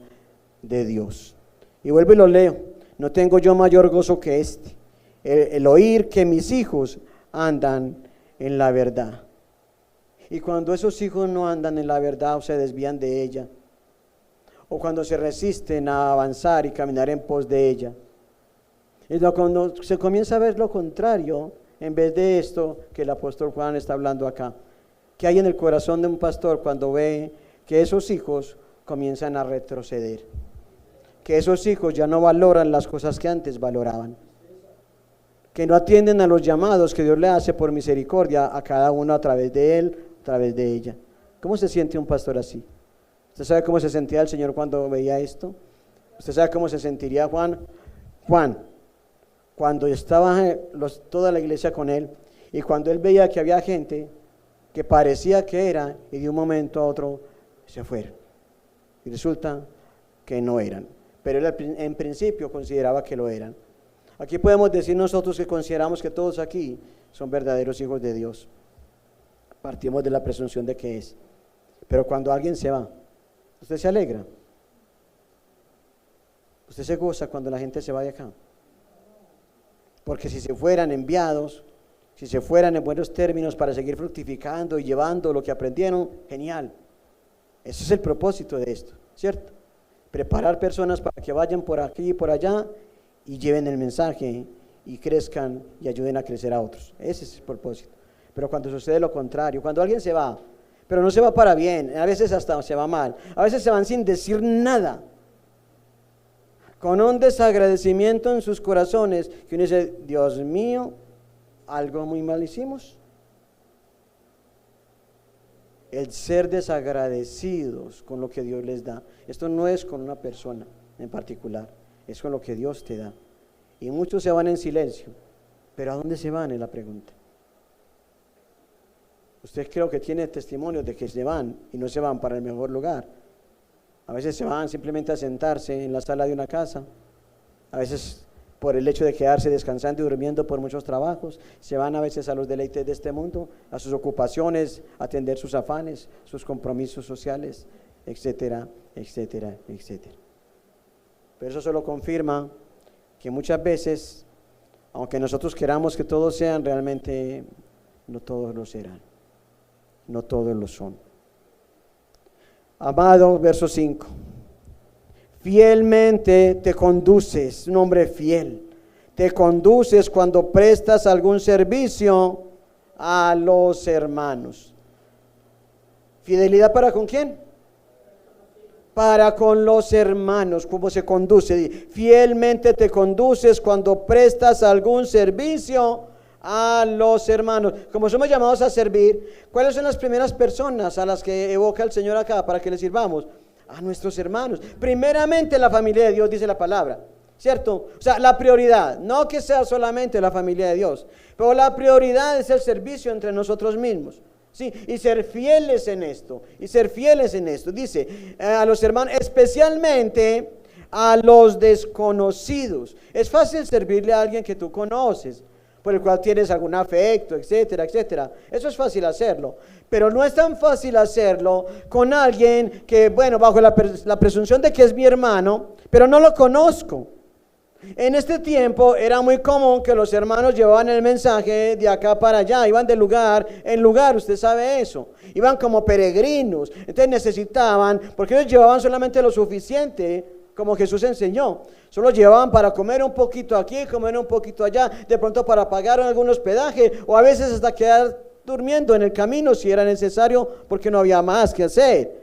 de Dios. Y vuelvo y lo leo: no tengo yo mayor gozo que este, el oír que mis hijos andan en la verdad. Y cuando esos hijos no andan en la verdad o se desvían de ella, o cuando se resisten a avanzar y caminar en pos de ella, es cuando se comienza a ver lo contrario, en vez de esto que el apóstol Juan está hablando acá. ¿Qué hay en el corazón de un pastor cuando ve que esos hijos comienzan a retroceder? Que esos hijos ya no valoran las cosas que antes valoraban, que no atienden a los llamados que Dios le hace por misericordia a cada uno a través de él, a través de ella. ¿Cómo se siente un pastor así? ¿Usted sabe cómo se sentía el Señor cuando veía esto? ¿Usted sabe cómo se sentiría Juan? Cuando estaba toda la iglesia con él, y cuando él veía que había gente que parecía que era, y de un momento a otro se fueron, y resulta que no eran, pero él en principio consideraba que lo eran. Aquí podemos decir nosotros que consideramos que todos aquí son verdaderos hijos de Dios. Partimos de la presunción de que es. Pero cuando alguien se va, usted se alegra, usted se goza cuando la gente se va de acá. Porque si se fueran enviados, si se fueran en buenos términos para seguir fructificando y llevando lo que aprendieron, genial. Ese es el propósito de esto, ¿cierto? Preparar personas para que vayan por aquí y por allá y lleven el mensaje y crezcan y ayuden a crecer a otros. Ese es el propósito. Pero cuando sucede lo contrario, cuando alguien se va, pero no se va para bien, a veces hasta se va mal, a veces se van sin decir nada, con un desagradecimiento en sus corazones, que uno dice: Dios mío, algo muy mal hicimos. El ser desagradecidos con lo que Dios les da. Esto no es con una persona en particular, es con lo que Dios te da. Y muchos se van en silencio, pero ¿a dónde se van? Es la pregunta. Usted creo que tiene testimonios de que se van y no se van para el mejor lugar. A veces se van simplemente a sentarse en la sala de una casa, a veces por el hecho de quedarse descansando y durmiendo por muchos trabajos. Se van a veces a los deleites de este mundo, a sus ocupaciones, a atender sus afanes, sus compromisos sociales, etcétera, etcétera, etcétera. Pero eso solo confirma que muchas veces, aunque nosotros queramos que todos sean, realmente no todos lo serán, no todos lo son. Amado, verso 5. Fielmente te conduces, un hombre fiel, te conduces cuando prestas algún servicio a los hermanos. ¿Fidelidad para con quién? Para con los hermanos. ¿Cómo se conduce? Fielmente te conduces cuando prestas algún servicio a los hermanos. Como somos llamados a servir, ¿cuáles son las primeras personas a las que evoca el Señor acá para que les sirvamos? A nuestros hermanos. Primeramente la familia de Dios, dice la palabra, ¿cierto? O sea, la prioridad, no que sea solamente la familia de Dios, pero la prioridad es el servicio entre nosotros mismos, ¿sí? Y ser fieles en esto, dice a los hermanos, especialmente a los desconocidos. Es fácil servirle a alguien que tú conoces, por el cual tienes algún afecto, etcétera, etcétera. Eso es fácil hacerlo, pero no es tan fácil hacerlo con alguien que, bueno, bajo la presunción de que es mi hermano, pero no lo conozco. En este tiempo era muy común que los hermanos llevaban el mensaje de acá para allá, iban de lugar en lugar, usted sabe eso, iban como peregrinos, entonces necesitaban, porque ellos llevaban solamente lo suficiente, como Jesús enseñó, solo llevaban para comer un poquito aquí, comer un poquito allá, de pronto para pagar algún hospedaje, o a veces hasta quedar durmiendo en el camino si era necesario, porque no había más que hacer.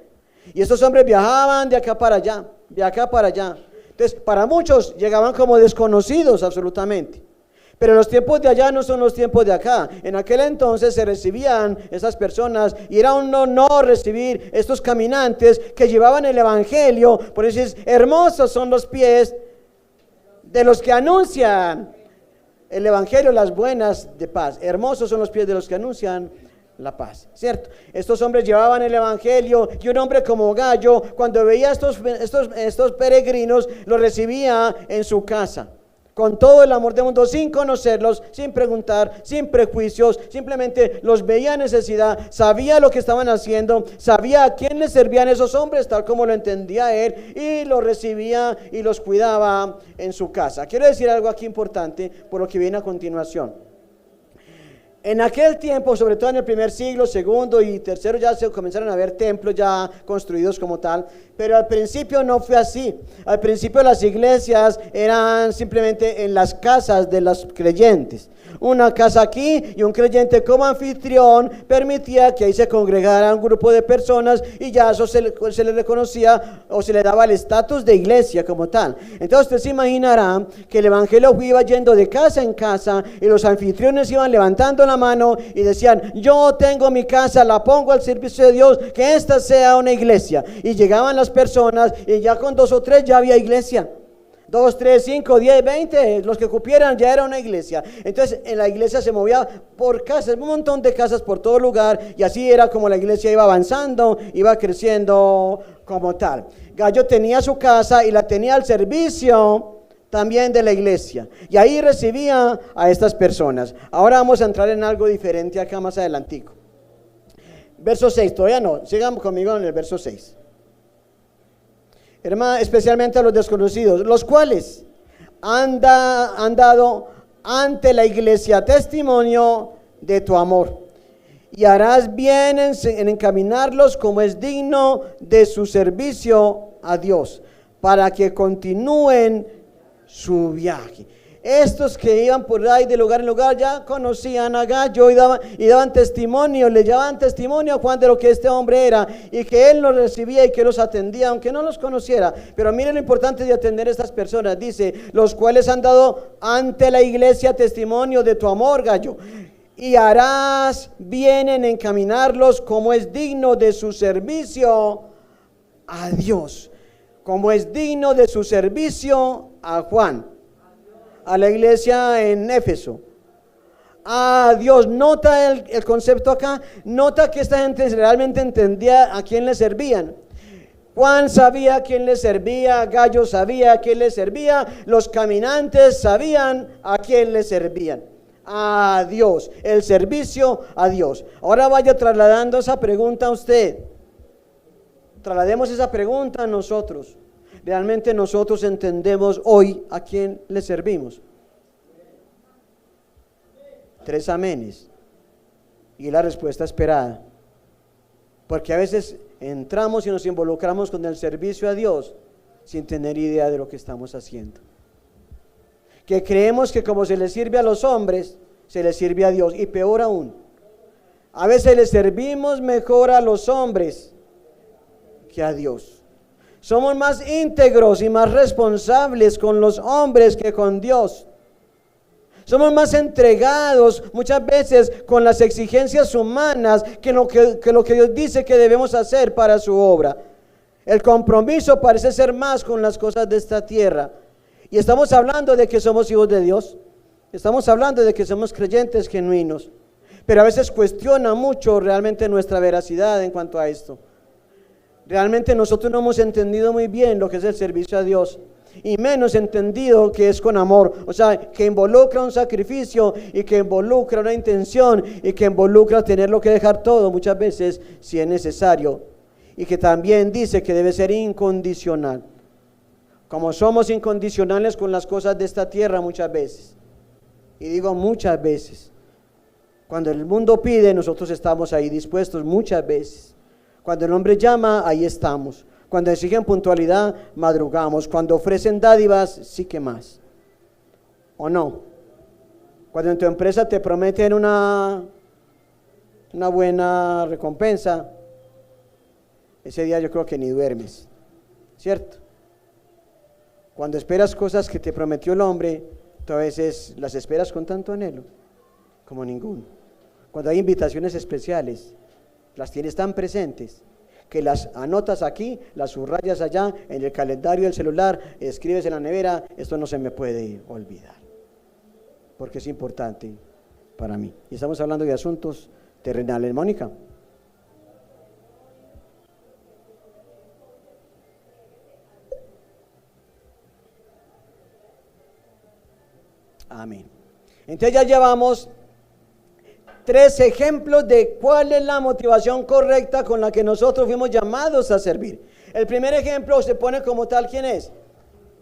Y estos hombres viajaban de acá para allá, de acá para allá. Entonces, para muchos llegaban como desconocidos absolutamente. Pero los tiempos de allá no son los tiempos de acá. En aquel entonces se recibían esas personas y era un honor recibir estos caminantes que llevaban el evangelio. Por eso es hermosos son los pies de los que anuncian el evangelio, las buenas de paz. Hermosos son los pies de los que anuncian la paz, ¿cierto? Estos hombres llevaban el evangelio y un hombre como Gallo, cuando veía estos peregrinos, los recibía en su casa, con todo el amor del mundo, sin conocerlos, sin preguntar, sin prejuicios, simplemente los veía en necesidad, sabía lo que estaban haciendo, sabía a quién les servían esos hombres, tal como lo entendía él, y los recibía y los cuidaba en su casa. Quiero decir algo aquí importante por lo que viene a continuación. En aquel tiempo, sobre todo en el primer siglo, segundo y tercero, ya se comenzaron a ver templos ya construidos como tal, pero al principio no fue así. Al principio las iglesias eran simplemente en las casas de los creyentes. Una casa aquí y un creyente como anfitrión permitía que ahí se congregara un grupo de personas y ya eso se le reconocía o se le daba el estatus de iglesia como tal. Entonces usted se imaginará que el evangelio iba yendo de casa en casa y los anfitriones iban levantando la mano y decían: yo tengo mi casa, la pongo al servicio de Dios, que esta sea una iglesia. Y llegaban las personas y ya con 2 o 3 ya había iglesia. 2, 3, 5, 10, 20, los que cupieran ya era una iglesia. Entonces en la iglesia se movía por casas, un montón de casas por todo lugar, y así era como la iglesia iba avanzando, iba creciendo como tal. Gallo tenía su casa y la tenía al servicio también de la iglesia, y ahí recibía a estas personas. Ahora vamos a entrar en algo diferente acá más adelantico. Verso 6, todavía no, sigan conmigo en el verso 6. Hermano, especialmente a los desconocidos, los cuales han dado ante la iglesia testimonio de tu amor, y harás bien en encaminarlos como es digno de su servicio a Dios, para que continúen su viaje. Estos que iban por ahí de lugar en lugar ya conocían a Gallo y daban testimonio, le llevaban testimonio a Juan de lo que este hombre era, y que él los recibía y que los atendía, aunque no los conociera. Pero miren lo importante de atender a estas personas. Dice: los cuales han dado ante la iglesia testimonio de tu amor, Gallo, y harás bien en encaminarlos como es digno de su servicio a Dios, como es digno de su servicio a Juan, a la iglesia en Éfeso. A Dios. Nota el concepto acá. Nota que esta gente realmente entendía a quién le servían. Juan sabía a quién le servía, Gallo sabía a quién le servía, los caminantes sabían a quién le servían. A Dios, el servicio a Dios. Ahora vaya trasladando esa pregunta a usted. Traslademos esa pregunta a nosotros. ¿Realmente nosotros entendemos hoy a quién le servimos? 3 amenes. Y la respuesta esperada. Porque a veces entramos y nos involucramos con el servicio a Dios sin tener idea de lo que estamos haciendo. Que creemos que como se le sirve a los hombres, se le sirve a Dios. Y peor aún, a veces le servimos mejor a los hombres que a Dios. Somos más íntegros y más responsables con los hombres que con Dios. Somos más entregados muchas veces con las exigencias humanas que lo que Dios dice que debemos hacer para su obra. El compromiso parece ser más con las cosas de esta tierra. Y estamos hablando de que somos hijos de Dios. Estamos hablando de que somos creyentes genuinos. Pero a veces cuestiona mucho realmente nuestra veracidad en cuanto a esto. Realmente nosotros no hemos entendido muy bien lo que es el servicio a Dios. Y menos entendido que es con amor, o sea, que involucra un sacrificio y que involucra una intención y que involucra tenerlo que dejar todo muchas veces si es necesario, y que también dice que debe ser incondicional. Como somos incondicionales con las cosas de esta tierra muchas veces, y digo muchas veces, cuando el mundo pide nosotros estamos ahí dispuestos muchas veces, cuando el hombre llama ahí estamos. Cuando exigen puntualidad, madrugamos. Cuando ofrecen dádivas, sí que más. ¿O no? Cuando en tu empresa te prometen una buena recompensa, ese día yo creo que ni duermes, ¿cierto? Cuando esperas cosas que te prometió el hombre, tú a veces las esperas con tanto anhelo como ninguno. Cuando hay invitaciones especiales, las tienes tan presentes que las anotas aquí, las subrayas allá en el calendario del celular, escribes en la nevera, esto no se me puede olvidar, porque es importante para mí. Y estamos hablando de asuntos terrenales. Mónica. Amén. Entonces ya llevamos 3 ejemplos de cuál es la motivación correcta con la que nosotros fuimos llamados a servir. El primer ejemplo se pone como tal, ¿quién es?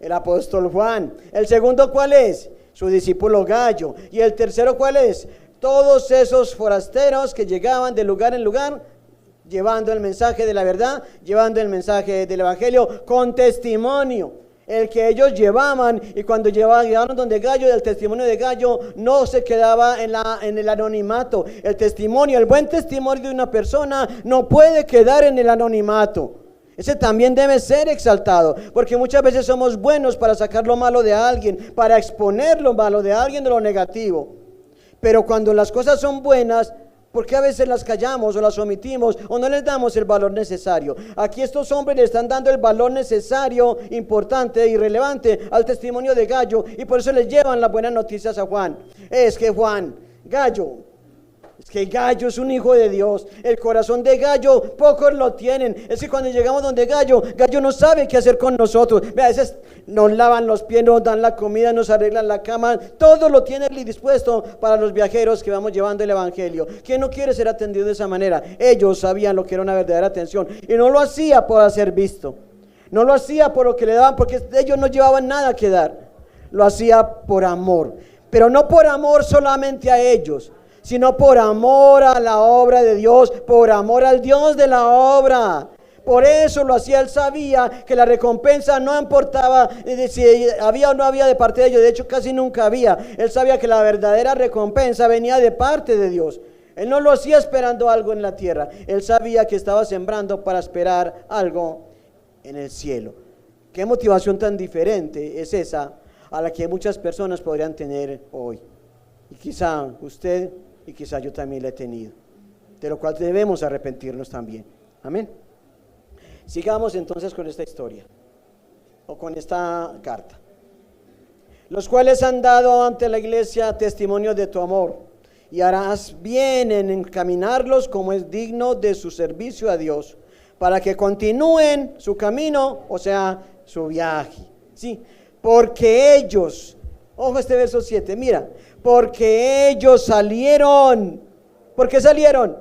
El apóstol Juan. El segundo, ¿cuál es? Su discípulo Gallo. Y el tercero, ¿cuál es? Todos esos forasteros que llegaban de lugar en lugar, llevando el mensaje de la verdad, llevando el mensaje del evangelio con testimonio. El que ellos llevaban, y cuando llegaron donde Gallo, el testimonio de Gallo no se quedaba en el anonimato. El testimonio, el buen testimonio de una persona no puede quedar en el anonimato. Ese también debe ser exaltado, porque muchas veces somos buenos para sacar lo malo de alguien, para exponer lo malo de alguien, de lo negativo. Pero cuando las cosas son buenas, ¿por qué a veces las callamos o las omitimos o no les damos el valor necesario? Aquí estos hombres le están dando el valor necesario, importante y relevante al testimonio de Gallo, y por eso les llevan las buenas noticias a Juan. Es que Gallo es un hijo de Dios. El corazón de Gallo pocos lo tienen. Es que cuando llegamos donde Gallo no sabe qué hacer con nosotros. A veces nos lavan los pies, nos dan la comida, nos arreglan la cama. Todo lo tiene dispuesto para los viajeros que vamos llevando el evangelio. ¿Quién no quiere ser atendido de esa manera? Ellos sabían lo que era una verdadera atención, y no lo hacía por hacer visto. No lo hacía por lo que le daban, porque ellos no llevaban nada que dar. Lo hacía por amor, pero no por amor solamente a ellos, sino por amor a la obra de Dios, por amor al Dios de la obra. Por eso lo hacía. Él sabía que la recompensa no importaba si había o no había de parte de ellos. De hecho, casi nunca había. Él sabía que la verdadera recompensa venía de parte de Dios. Él no lo hacía esperando algo en la tierra. Él sabía que estaba sembrando para esperar algo en el cielo. ¿Qué motivación tan diferente es esa a la que muchas personas podrían tener hoy? Y quizá usted y quizá yo también la he tenido, de lo cual debemos arrepentirnos también. Amén. Sigamos entonces con esta historia, o con esta carta. Los cuales han dado ante la iglesia testimonio de tu amor, y harás bien en encaminarlos como es digno de su servicio a Dios, para que continúen su camino, o sea, su viaje. ¿Sí? Porque ellos, ojo este verso 7, mira, porque ellos salieron. ¿Por qué salieron?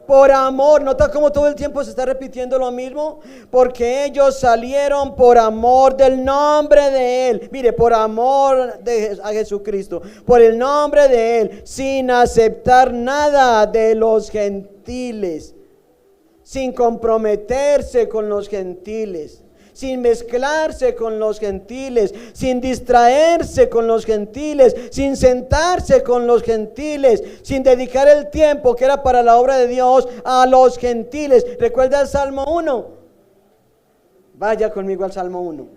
Por amor. ¿Nota cómo todo el tiempo se está repitiendo lo mismo? Porque ellos salieron por amor del nombre de Él. Mire, por amor a Jesucristo, por el nombre de Él, sin aceptar nada de los gentiles, sin comprometerse con los gentiles, sin mezclarse con los gentiles, sin distraerse con los gentiles, sin sentarse con los gentiles, sin dedicar el tiempo que era para la obra de Dios a los gentiles. ¿Recuerda el Salmo 1? Vaya conmigo al Salmo 1.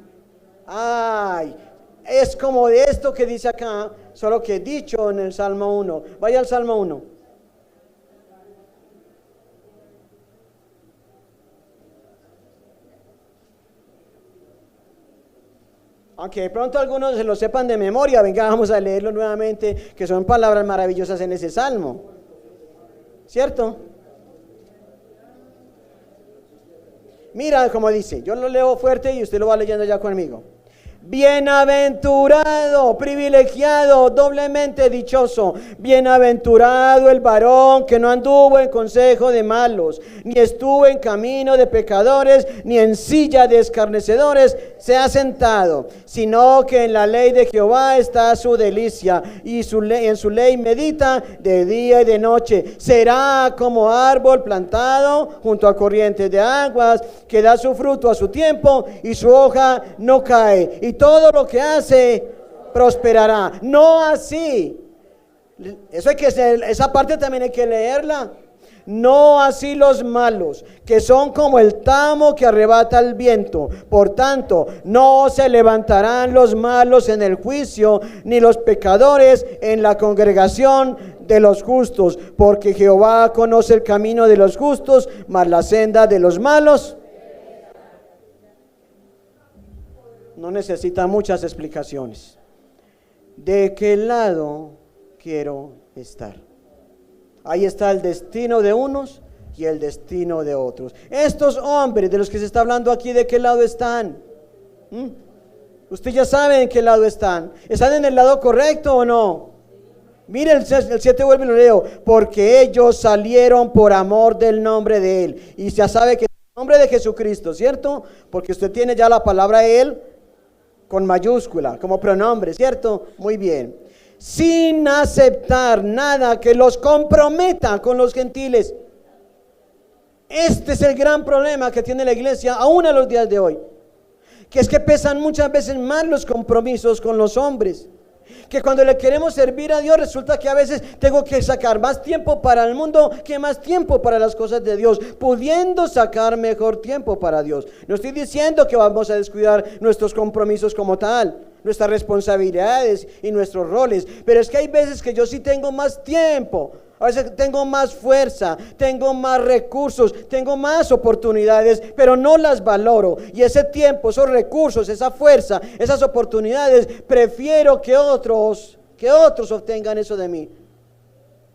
Ay, es como de esto que dice acá, solo que dicho en el Salmo 1. Vaya al Salmo 1. Aunque de pronto algunos se lo sepan de memoria, venga, vamos a leerlo nuevamente, que son palabras maravillosas en ese salmo. ¿Cierto? Mira cómo dice, yo lo leo fuerte y usted lo va leyendo ya conmigo. Bienaventurado, privilegiado, doblemente dichoso, bienaventurado el varón que no anduvo en consejo de malos, ni estuvo en camino de pecadores, ni en silla de escarnecedores se ha sentado, sino que en la ley de Jehová está su delicia, y en su ley medita de día y de noche. Será como árbol plantado junto a corrientes de aguas, que da su fruto a su tiempo, y su hoja no cae, y todo lo que hace prosperará. No así, eso hay que esa parte también hay que leerla. No así los malos, que son como el tamo que arrebata el viento. Por tanto, no se levantarán los malos en el juicio, ni los pecadores en la congregación de los justos, porque Jehová conoce el camino de los justos, mas la senda de los malos no necesita muchas explicaciones. ¿De qué lado quiero estar? Ahí está el destino de unos y el destino de otros. Estos hombres de los que se está hablando aquí, ¿de qué lado están? Usted ya sabe en qué lado están. ¿Están en el lado correcto o no? Mire el 7, vuelve y lo leo. Porque ellos salieron por amor del nombre de Él. Y ya sabe que es el nombre de Jesucristo, ¿cierto? Porque usted tiene ya la palabra Él con mayúscula, como pronombre, ¿cierto? Muy bien. Sin aceptar nada que los comprometa con los gentiles. Este es el gran problema que tiene la iglesia aún a los días de hoy, que es que pesan muchas veces más los compromisos con los hombres, que cuando le queremos servir a Dios resulta que a veces tengo que sacar más tiempo para el mundo que más tiempo para las cosas de Dios, pudiendo sacar mejor tiempo para Dios. No estoy diciendo que vamos a descuidar nuestros compromisos como tal, nuestras responsabilidades y nuestros roles, pero es que hay veces que yo sí tengo más tiempo, a veces tengo más fuerza, tengo más recursos, tengo más oportunidades, pero no las valoro, y ese tiempo, esos recursos, esa fuerza, esas oportunidades, prefiero que otros obtengan eso de mí.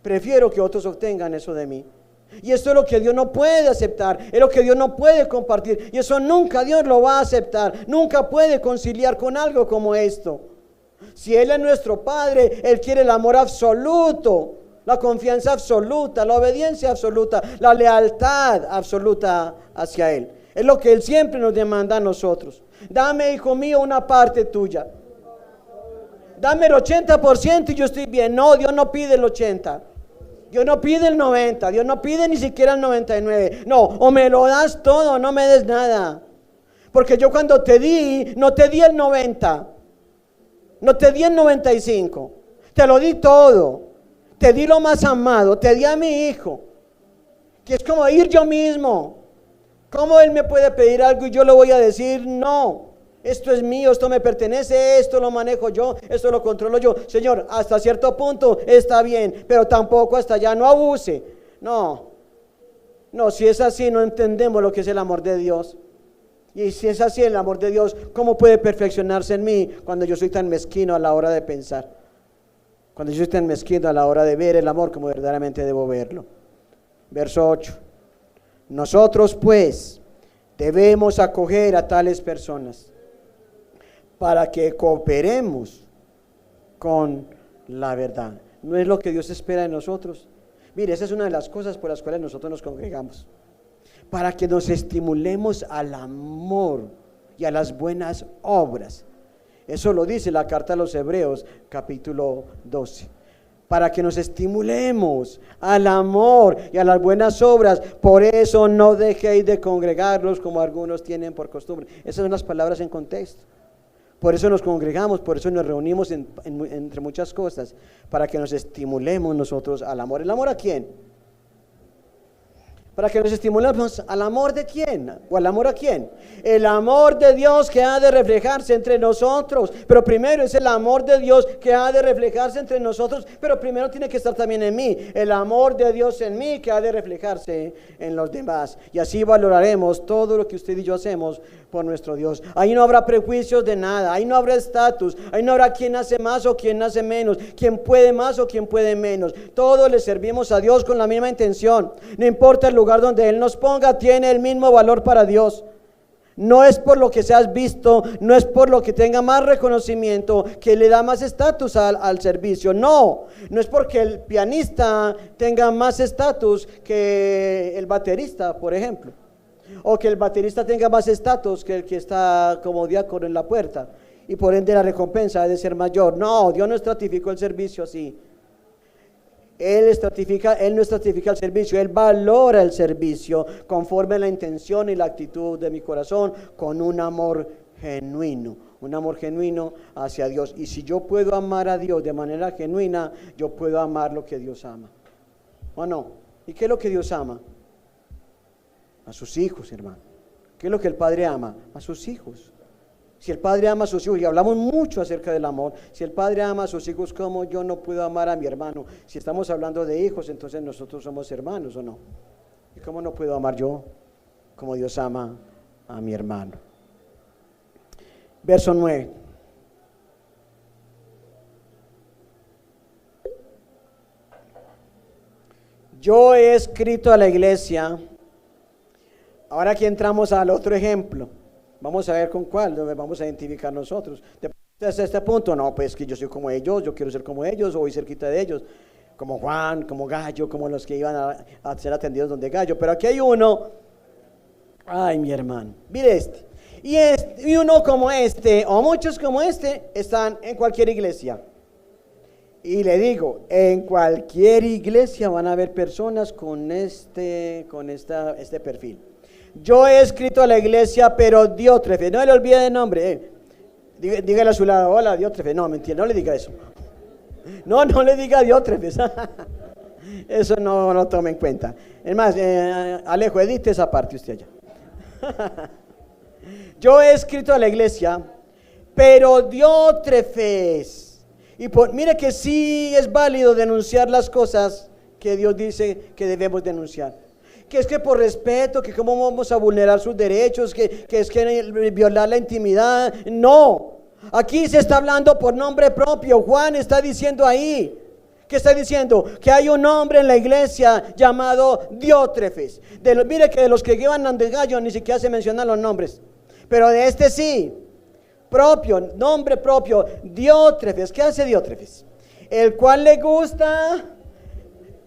Prefiero que otros obtengan eso de mí. Y esto es lo que Dios no puede aceptar, es lo que Dios no puede compartir, y eso nunca Dios lo va a aceptar, nunca puede conciliar con algo como esto. Si Él es nuestro Padre, Él quiere el amor absoluto, la confianza absoluta, la obediencia absoluta, la lealtad absoluta hacia Él. Es lo que Él siempre nos demanda a nosotros. Dame, hijo mío, una parte tuya. Dame el 80% y yo estoy bien. No, Dios no pide el 80%. Dios no pide el 90%, Dios no pide ni siquiera el 99%. No, o me lo das todo o no me des nada. Porque yo cuando te di, no te di el 90%, no te di el 95%, te lo di todo. Te di lo más amado, te di a mi hijo, que es como ir yo mismo. ¿Cómo Él me puede pedir algo y yo le voy a decir no? Esto es mío, esto me pertenece, esto lo manejo yo, esto lo controlo yo. Señor, hasta cierto punto está bien, pero tampoco hasta allá, no abuse. No, si es así no entendemos lo que es el amor de Dios. Y si es así el amor de Dios, ¿cómo puede perfeccionarse en mí cuando yo soy tan mezquino a la hora de pensar? Cuando yo soy tan mezquino a la hora de ver el amor como verdaderamente debo verlo. Verso 8. Nosotros pues, Debemos acoger a tales personas para que cooperemos con la verdad. ¿No es lo que Dios espera de nosotros? Mire, esa es una de las cosas por las cuales nosotros nos congregamos. Para que nos estimulemos al amor y a las buenas obras. Eso lo dice la carta a los Hebreos, capítulo 12. Para que nos estimulemos al amor y a las buenas obras. Por eso no dejéis de congregarlos como algunos tienen por costumbre. Esas son las palabras en contexto. Por eso nos congregamos, por eso nos reunimos entre muchas cosas, para que nos estimulemos nosotros al amor. ¿El amor a quién? Para que nos estimulemos al amor de quién, o al amor a quién. El amor de Dios que ha de reflejarse entre nosotros, pero primero es el amor de Dios que ha de reflejarse entre nosotros, pero primero tiene que estar también en mí, el amor de Dios en mí que ha de reflejarse en los demás, y así valoraremos todo lo que usted y yo hacemos por nuestro Dios. Ahí no habrá prejuicios de nada, ahí no habrá estatus, ahí no habrá quien hace más o quien hace menos, quien puede más o quien puede menos. Todos le servimos a Dios con la misma intención, no importa el lugar donde Él nos ponga, tiene el mismo valor para Dios. No es por lo que seas visto, no es por lo que tenga más reconocimiento que le da más estatus al servicio. No es porque el pianista tenga más estatus que el baterista, por ejemplo, o que el baterista tenga más estatus que el que está como diácono en la puerta, y por ende la recompensa ha de ser mayor. No, Dios no estratificó el servicio así. Él no estratifica el servicio, Él valora el servicio conforme a la intención y la actitud de mi corazón, con un amor genuino hacia Dios. Y si yo puedo amar a Dios de manera genuina, yo puedo amar lo que Dios ama, ¿o no? ¿Y qué es lo que Dios ama? A sus hijos, hermano. ¿Qué es lo que el Padre ama? A sus hijos. Si el Padre ama a sus hijos, y hablamos mucho acerca del amor, si el Padre ama a sus hijos, ¿cómo yo no puedo amar a mi hermano? Si estamos hablando de hijos, entonces nosotros somos hermanos, ¿o no? ¿Y cómo no puedo amar yo como Dios ama a mi hermano? Verso 9. Yo he escrito a la iglesia. Ahora aquí entramos al otro ejemplo. Vamos a ver con cuál nos vamos a identificar nosotros. Hasta este punto, no, pues que yo soy como ellos, yo quiero ser como ellos, o voy cerquita de ellos, como Juan, como Gallo, como los que iban a ser atendidos donde Gallo. Pero aquí hay uno, ay, mi hermano, mire este. Y uno como este, o muchos como este, están en cualquier iglesia. Y le digo, en cualquier iglesia van a haber personas con este perfil. Yo he escrito a la iglesia, pero Diótrefes, no le olvide el nombre, dígale a su lado, hola Diótrefes, no, mentira, no le diga eso. No le diga Diótrefes, eso no lo tome en cuenta. Es más, Alejo, edite esa parte usted allá. Yo he escrito a la iglesia, pero Diótrefes, y mire que sí es válido denunciar las cosas que Dios dice que debemos denunciar. Que es que por respeto, que cómo vamos a vulnerar sus derechos, que es que violar la intimidad. No, aquí se está hablando por nombre propio. Juan está diciendo ahí, ¿qué está diciendo? Que hay un hombre en la iglesia llamado Diótrefes. Mire que de los que llevan ante Gallo ni siquiera se mencionan los nombres, pero de este sí, propio, nombre propio, Diótrefes. ¿Qué hace Diótrefes? El cual le gusta.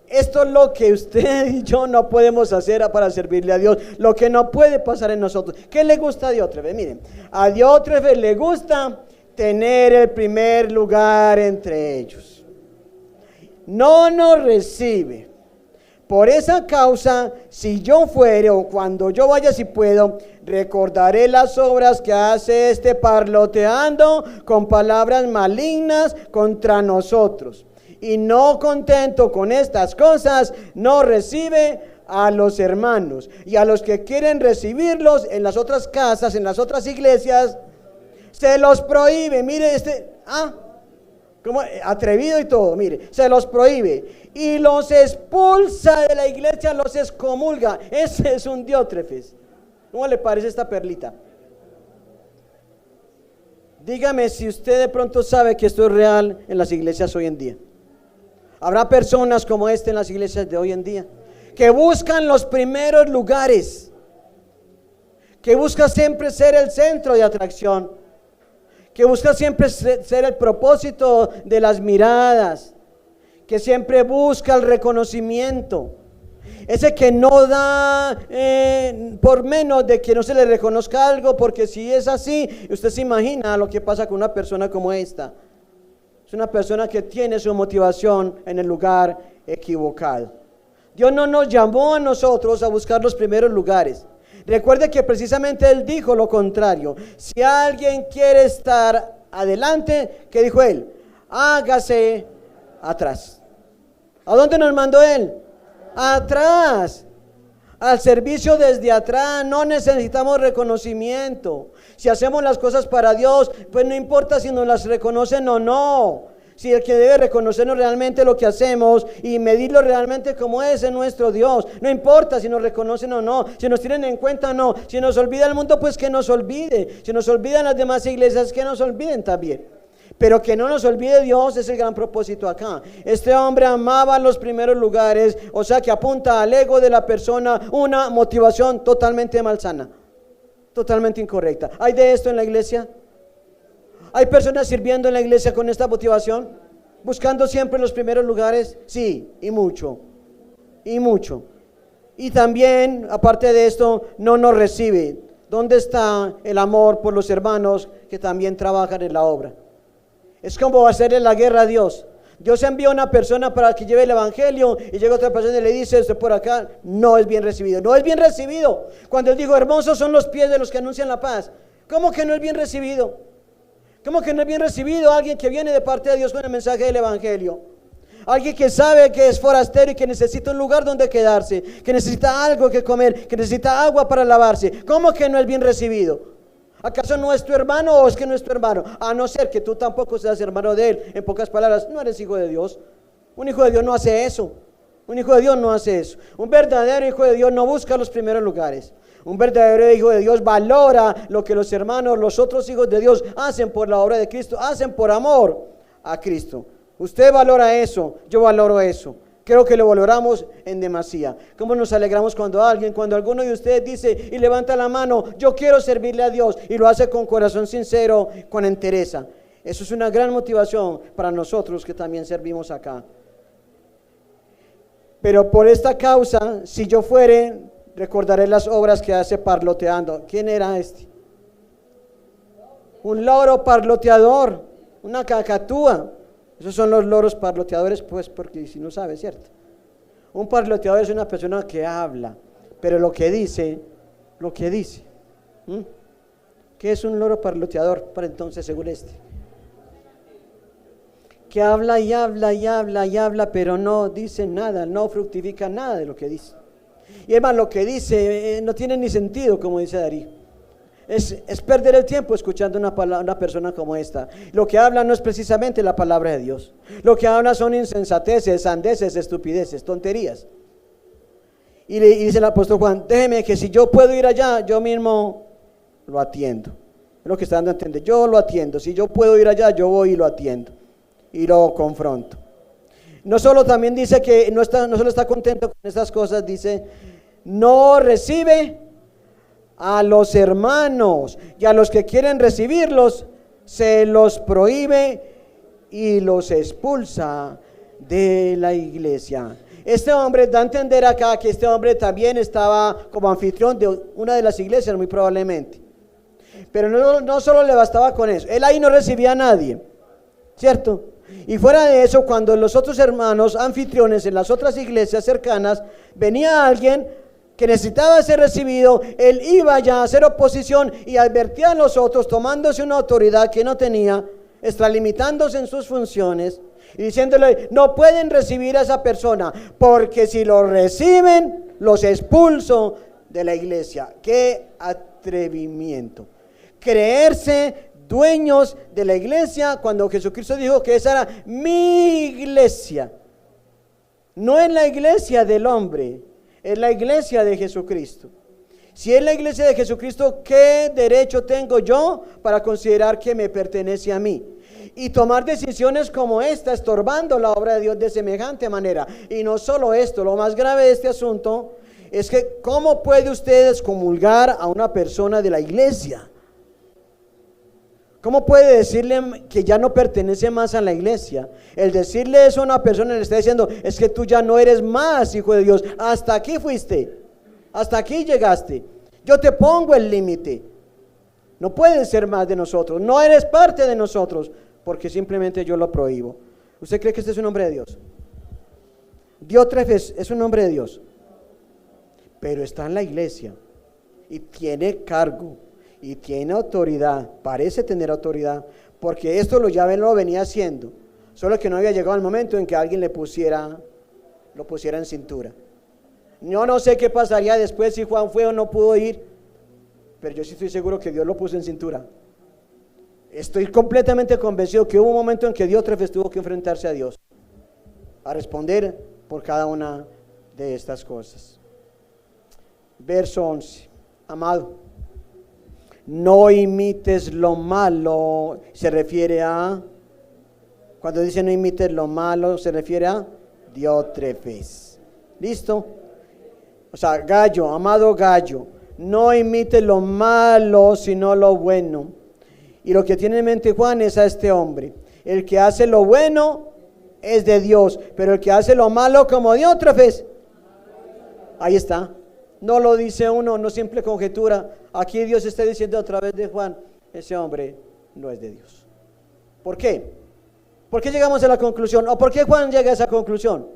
Esto es lo que usted y yo no podemos hacer para servirle a Dios, lo que no puede pasar en nosotros. ¿Qué le gusta a Diótrefes? Miren, a Diótrefes le gusta tener el primer lugar entre ellos. No nos recibe. Por esa causa, si yo fuere o cuando yo vaya, si puedo, recordaré las obras que hace este parloteando con palabras malignas contra nosotros. Y no contento con estas cosas, no recibe a los hermanos, y a los que quieren recibirlos en las otras casas, en las otras iglesias, se los prohíbe. Mire como atrevido y todo, mire, se los prohíbe y los expulsa de la iglesia, los excomulga. Ese es un Diótrefes. ¿Cómo le parece esta perlita? Dígame si usted de pronto sabe que esto es real en las iglesias hoy en día. Habrá personas como en las iglesias de hoy en día que buscan los primeros lugares, que busca siempre ser el centro de atracción, que busca siempre ser el propósito de las miradas, que siempre busca el reconocimiento. Ese que no da por menos de que no se le reconozca algo, porque si es así, usted se imagina lo que pasa con una persona como esta. Es una persona que tiene su motivación en el lugar equivocado. Dios no nos llamó a nosotros a buscar los primeros lugares. Recuerde que precisamente Él dijo lo contrario. Si alguien quiere estar adelante, ¿qué dijo Él? Hágase atrás. ¿A dónde nos mandó Él? Atrás. Al servicio desde atrás. No necesitamos reconocimiento. Si hacemos las cosas para Dios, pues no importa si nos las reconocen o no. Si el que debe reconocernos realmente lo que hacemos y medirlo realmente como es nuestro Dios. No importa si nos reconocen o no, si nos tienen en cuenta o no. Si nos olvida el mundo, pues que nos olvide. Si nos olvidan las demás iglesias, que nos olviden también. Pero que no nos olvide Dios es el gran propósito acá. Este hombre amaba los primeros lugares, o sea que apunta al ego de la persona, una motivación totalmente malsana, totalmente incorrecta. ¿Hay de esto en la iglesia? ¿Hay personas sirviendo en la iglesia con esta motivación? ¿Buscando siempre los primeros lugares? Sí, y mucho, y mucho. Y también, aparte de esto, no nos recibe. ¿Dónde está el amor por los hermanos que también trabajan en la obra? Es como hacerle la guerra a Dios. Dios envía a una persona para que lleve el evangelio y llega otra persona y le dice: usted por acá no es bien recibido. No es bien recibido. Cuando Él dijo: hermosos son los pies de los que anuncian la paz. ¿Cómo que no es bien recibido? ¿Cómo que no es bien recibido alguien que viene de parte de Dios con el mensaje del evangelio? Alguien que sabe que es forastero y que necesita un lugar donde quedarse, que necesita algo que comer, que necesita agua para lavarse. ¿Cómo que no es bien recibido? ¿Acaso no es tu hermano o es que no es tu hermano? A no ser que tú tampoco seas hermano de él. En pocas palabras, no eres hijo de Dios. Un hijo de Dios no hace eso. Un hijo de Dios no hace eso. Un verdadero hijo de Dios no busca los primeros lugares. Un verdadero hijo de Dios valora lo que los hermanos, los otros hijos de Dios hacen por la obra de Cristo, hacen por amor a Cristo. Usted valora eso, yo valoro eso. Creo que lo valoramos en demasía. ¿Cómo nos alegramos cuando alguno de ustedes dice y levanta la mano: yo quiero servirle a Dios, y lo hace con corazón sincero, con entereza? Eso es una gran motivación para nosotros que también servimos acá. Pero por esta causa, si yo fuere, recordaré las obras que hace parloteando. ¿Quién era este? Un loro parloteador, una cacatúa. Esos son los loros parloteadores, pues, porque si no sabe, ¿cierto? Un parloteador es una persona que habla, pero lo que dice. ¿Qué es un loro parloteador para entonces, según este? Que habla y habla y habla y habla, pero no dice nada, no fructifica nada de lo que dice. Y además lo que dice no tiene ni sentido, como dice Darío. Es perder el tiempo escuchando una persona como esta. Lo que habla no es precisamente la palabra de Dios. Lo que habla son insensateces, sandeces, estupideces, tonterías. Y dice el apóstol Juan: déjeme que si yo puedo ir allá, yo mismo lo atiendo. Es lo que está dando a entender. Yo lo atiendo. Si yo puedo ir allá, yo voy y lo atiendo. Y lo confronto. No solo también dice que no solo está contento con estas cosas, dice: no recibe a los hermanos, y a los que quieren recibirlos se los prohíbe y los expulsa de la iglesia. Este hombre da a entender acá que este hombre también estaba como anfitrión de una de las iglesias, muy probablemente. Pero no solo le bastaba con eso, él ahí no recibía a nadie, ¿cierto? Y fuera de eso, cuando los otros hermanos anfitriones en las otras iglesias cercanas, venía alguien que necesitaba ser recibido, él iba ya a hacer oposición y advertía a los otros, tomándose una autoridad que no tenía, extralimitándose en sus funciones y diciéndole: no pueden recibir a esa persona, porque si lo reciben, los expulso de la iglesia. ¡Qué atrevimiento! Creerse dueños de la iglesia, cuando Jesucristo dijo que esa era mi iglesia. No es la iglesia del hombre, es la iglesia de Jesucristo. Si es la iglesia de Jesucristo, ¿qué derecho tengo yo para considerar que me pertenece a mí? Y tomar decisiones como esta, estorbando la obra de Dios de semejante manera. Y no solo esto, lo más grave de este asunto es que ¿cómo puede usted excomulgar a una persona de la iglesia? ¿Cómo puede decirle que ya no pertenece más a la iglesia? El decirle eso a una persona le está diciendo, es que tú ya no eres más hijo de Dios, hasta aquí fuiste, hasta aquí llegaste, yo te pongo el límite, no puedes ser más de nosotros, no eres parte de nosotros, porque simplemente yo lo prohíbo. ¿Usted cree que este es un nombre de Dios? Diótrefes es un nombre de Dios, pero está en la iglesia y tiene cargo y tiene autoridad, parece tener autoridad, porque esto lo venía haciendo, solo que no había llegado el momento en que alguien lo pusiera en cintura. Yo no sé qué pasaría después si Juan fue o no pudo ir, pero yo sí estoy seguro que Dios lo puso en cintura. Estoy completamente convencido que hubo un momento en que Diótrefes tuvo que enfrentarse a Dios, a responder por cada una de estas cosas. Verso 11. Amado, no imites lo malo, se refiere a, cuando dice no imites lo malo, se refiere a Diótrefes. ¿Listo? O sea, Gallo, amado Gallo, no imites lo malo, sino lo bueno. Y lo que tiene en mente Juan es a este hombre. El que hace lo bueno es de Dios, pero el que hace lo malo como Diótrefes, ahí está. No lo dice uno, no simple conjetura. Aquí Dios está diciendo a través de Juan, ese hombre no es de Dios. ¿Por qué? ¿Por qué llegamos a la conclusión? ¿O por qué Juan llega a esa conclusión?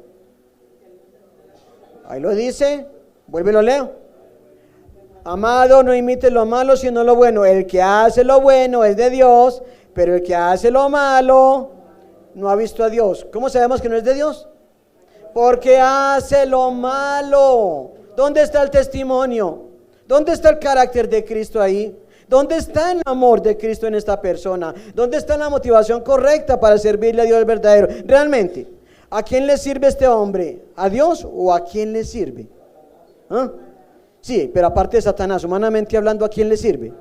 Ahí lo dice, vuelve y lo leo. Amado, no imites lo malo, sino lo bueno. El que hace lo bueno es de Dios, pero el que hace lo malo no ha visto a Dios. ¿Cómo sabemos que no es de Dios? Porque hace lo malo. ¿Dónde está el testimonio? ¿Dónde está el carácter de Cristo ahí? ¿Dónde está el amor de Cristo en esta persona? ¿Dónde está la motivación correcta para servirle a Dios verdadero? Realmente, ¿a quién le sirve este hombre? ¿A Dios o a quién le sirve? ¿Ah? Sí, pero aparte de Satanás, humanamente hablando, ¿a quién le sirve?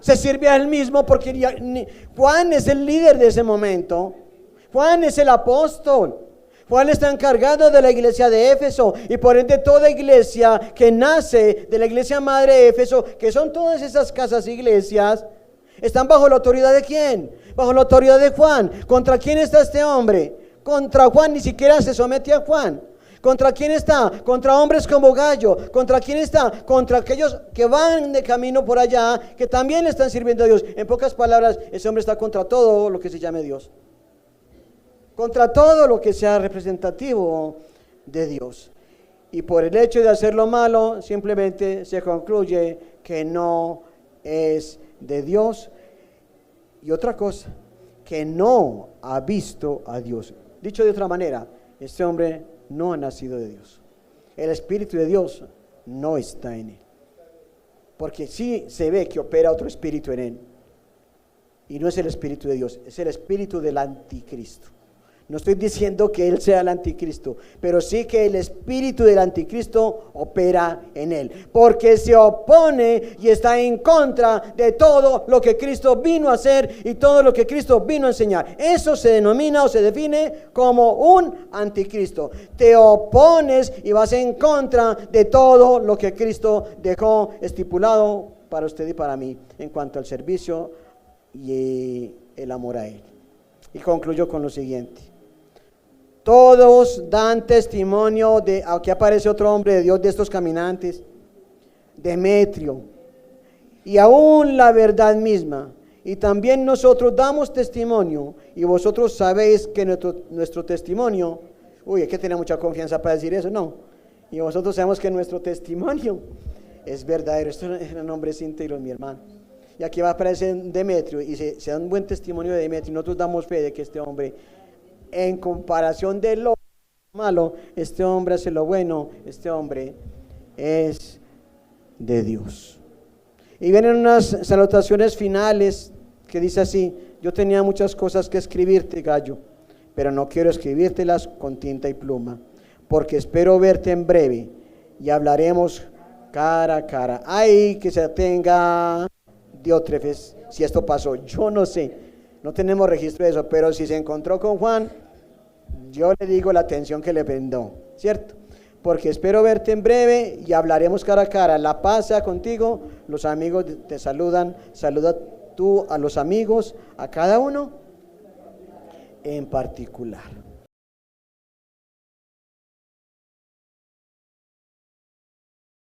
Se sirve a él mismo, porque Juan es el líder de ese momento. Juan es el apóstol. Juan está encargado de la iglesia de Éfeso, y por ende toda iglesia que nace de la iglesia madre de Éfeso, que son todas esas casas iglesias, están bajo la autoridad de ¿quién? Bajo la autoridad de Juan. ¿Contra quién está este hombre? Contra Juan, ni siquiera se somete a Juan. ¿Contra quién está? Contra hombres como Gallo. ¿Contra quién está? Contra aquellos que van de camino por allá, que también le están sirviendo a Dios. En pocas palabras, ese hombre está contra todo lo que se llame Dios, contra todo lo que sea representativo de Dios. Y por el hecho de hacer lo malo, simplemente se concluye que no es de Dios. Y otra cosa, que no ha visto a Dios. Dicho de otra manera, este hombre no ha nacido de Dios. El Espíritu de Dios no está en él. Porque sí se ve que opera otro espíritu en él. Y no es el Espíritu de Dios, es el espíritu del anticristo. No estoy diciendo que él sea el anticristo, pero sí que el espíritu del anticristo opera en él, porque se opone y está en contra de todo lo que Cristo vino a hacer y todo lo que Cristo vino a enseñar. Eso se denomina o se define como un anticristo. Te opones y vas en contra de todo lo que Cristo dejó estipulado para usted y para mí en cuanto al servicio y el amor a él. Y concluyo con lo siguiente. Todos dan testimonio de, aquí aparece otro hombre de Dios de estos caminantes, Demetrio, y aún la verdad misma. Y también nosotros damos testimonio, y vosotros sabéis que nuestro testimonio, hay que tener mucha confianza para decir eso, no. Y vosotros sabemos que nuestro testimonio es verdadero. Esto es el nombre íntegro, mi hermano. Y aquí va a aparecer Demetrio, y se da un buen testimonio de Demetrio. Nosotros damos fe de que este hombre, en comparación de lo malo, este hombre hace lo bueno, este hombre es de Dios. Y vienen unas salutaciones finales que dice así: yo tenía muchas cosas que escribirte, Gallo, pero no quiero escribírtelas con tinta y pluma, porque espero verte en breve y hablaremos cara a cara. Ay, que se tenga Diótrefes si esto pasó, yo no sé. No tenemos registro de eso, pero si se encontró con Juan, yo le digo la atención que le brindó, ¿cierto? porque espero verte en breve y hablaremos cara a cara. La paz sea contigo, los amigos te saludan, saluda tú a los amigos, a cada uno en particular.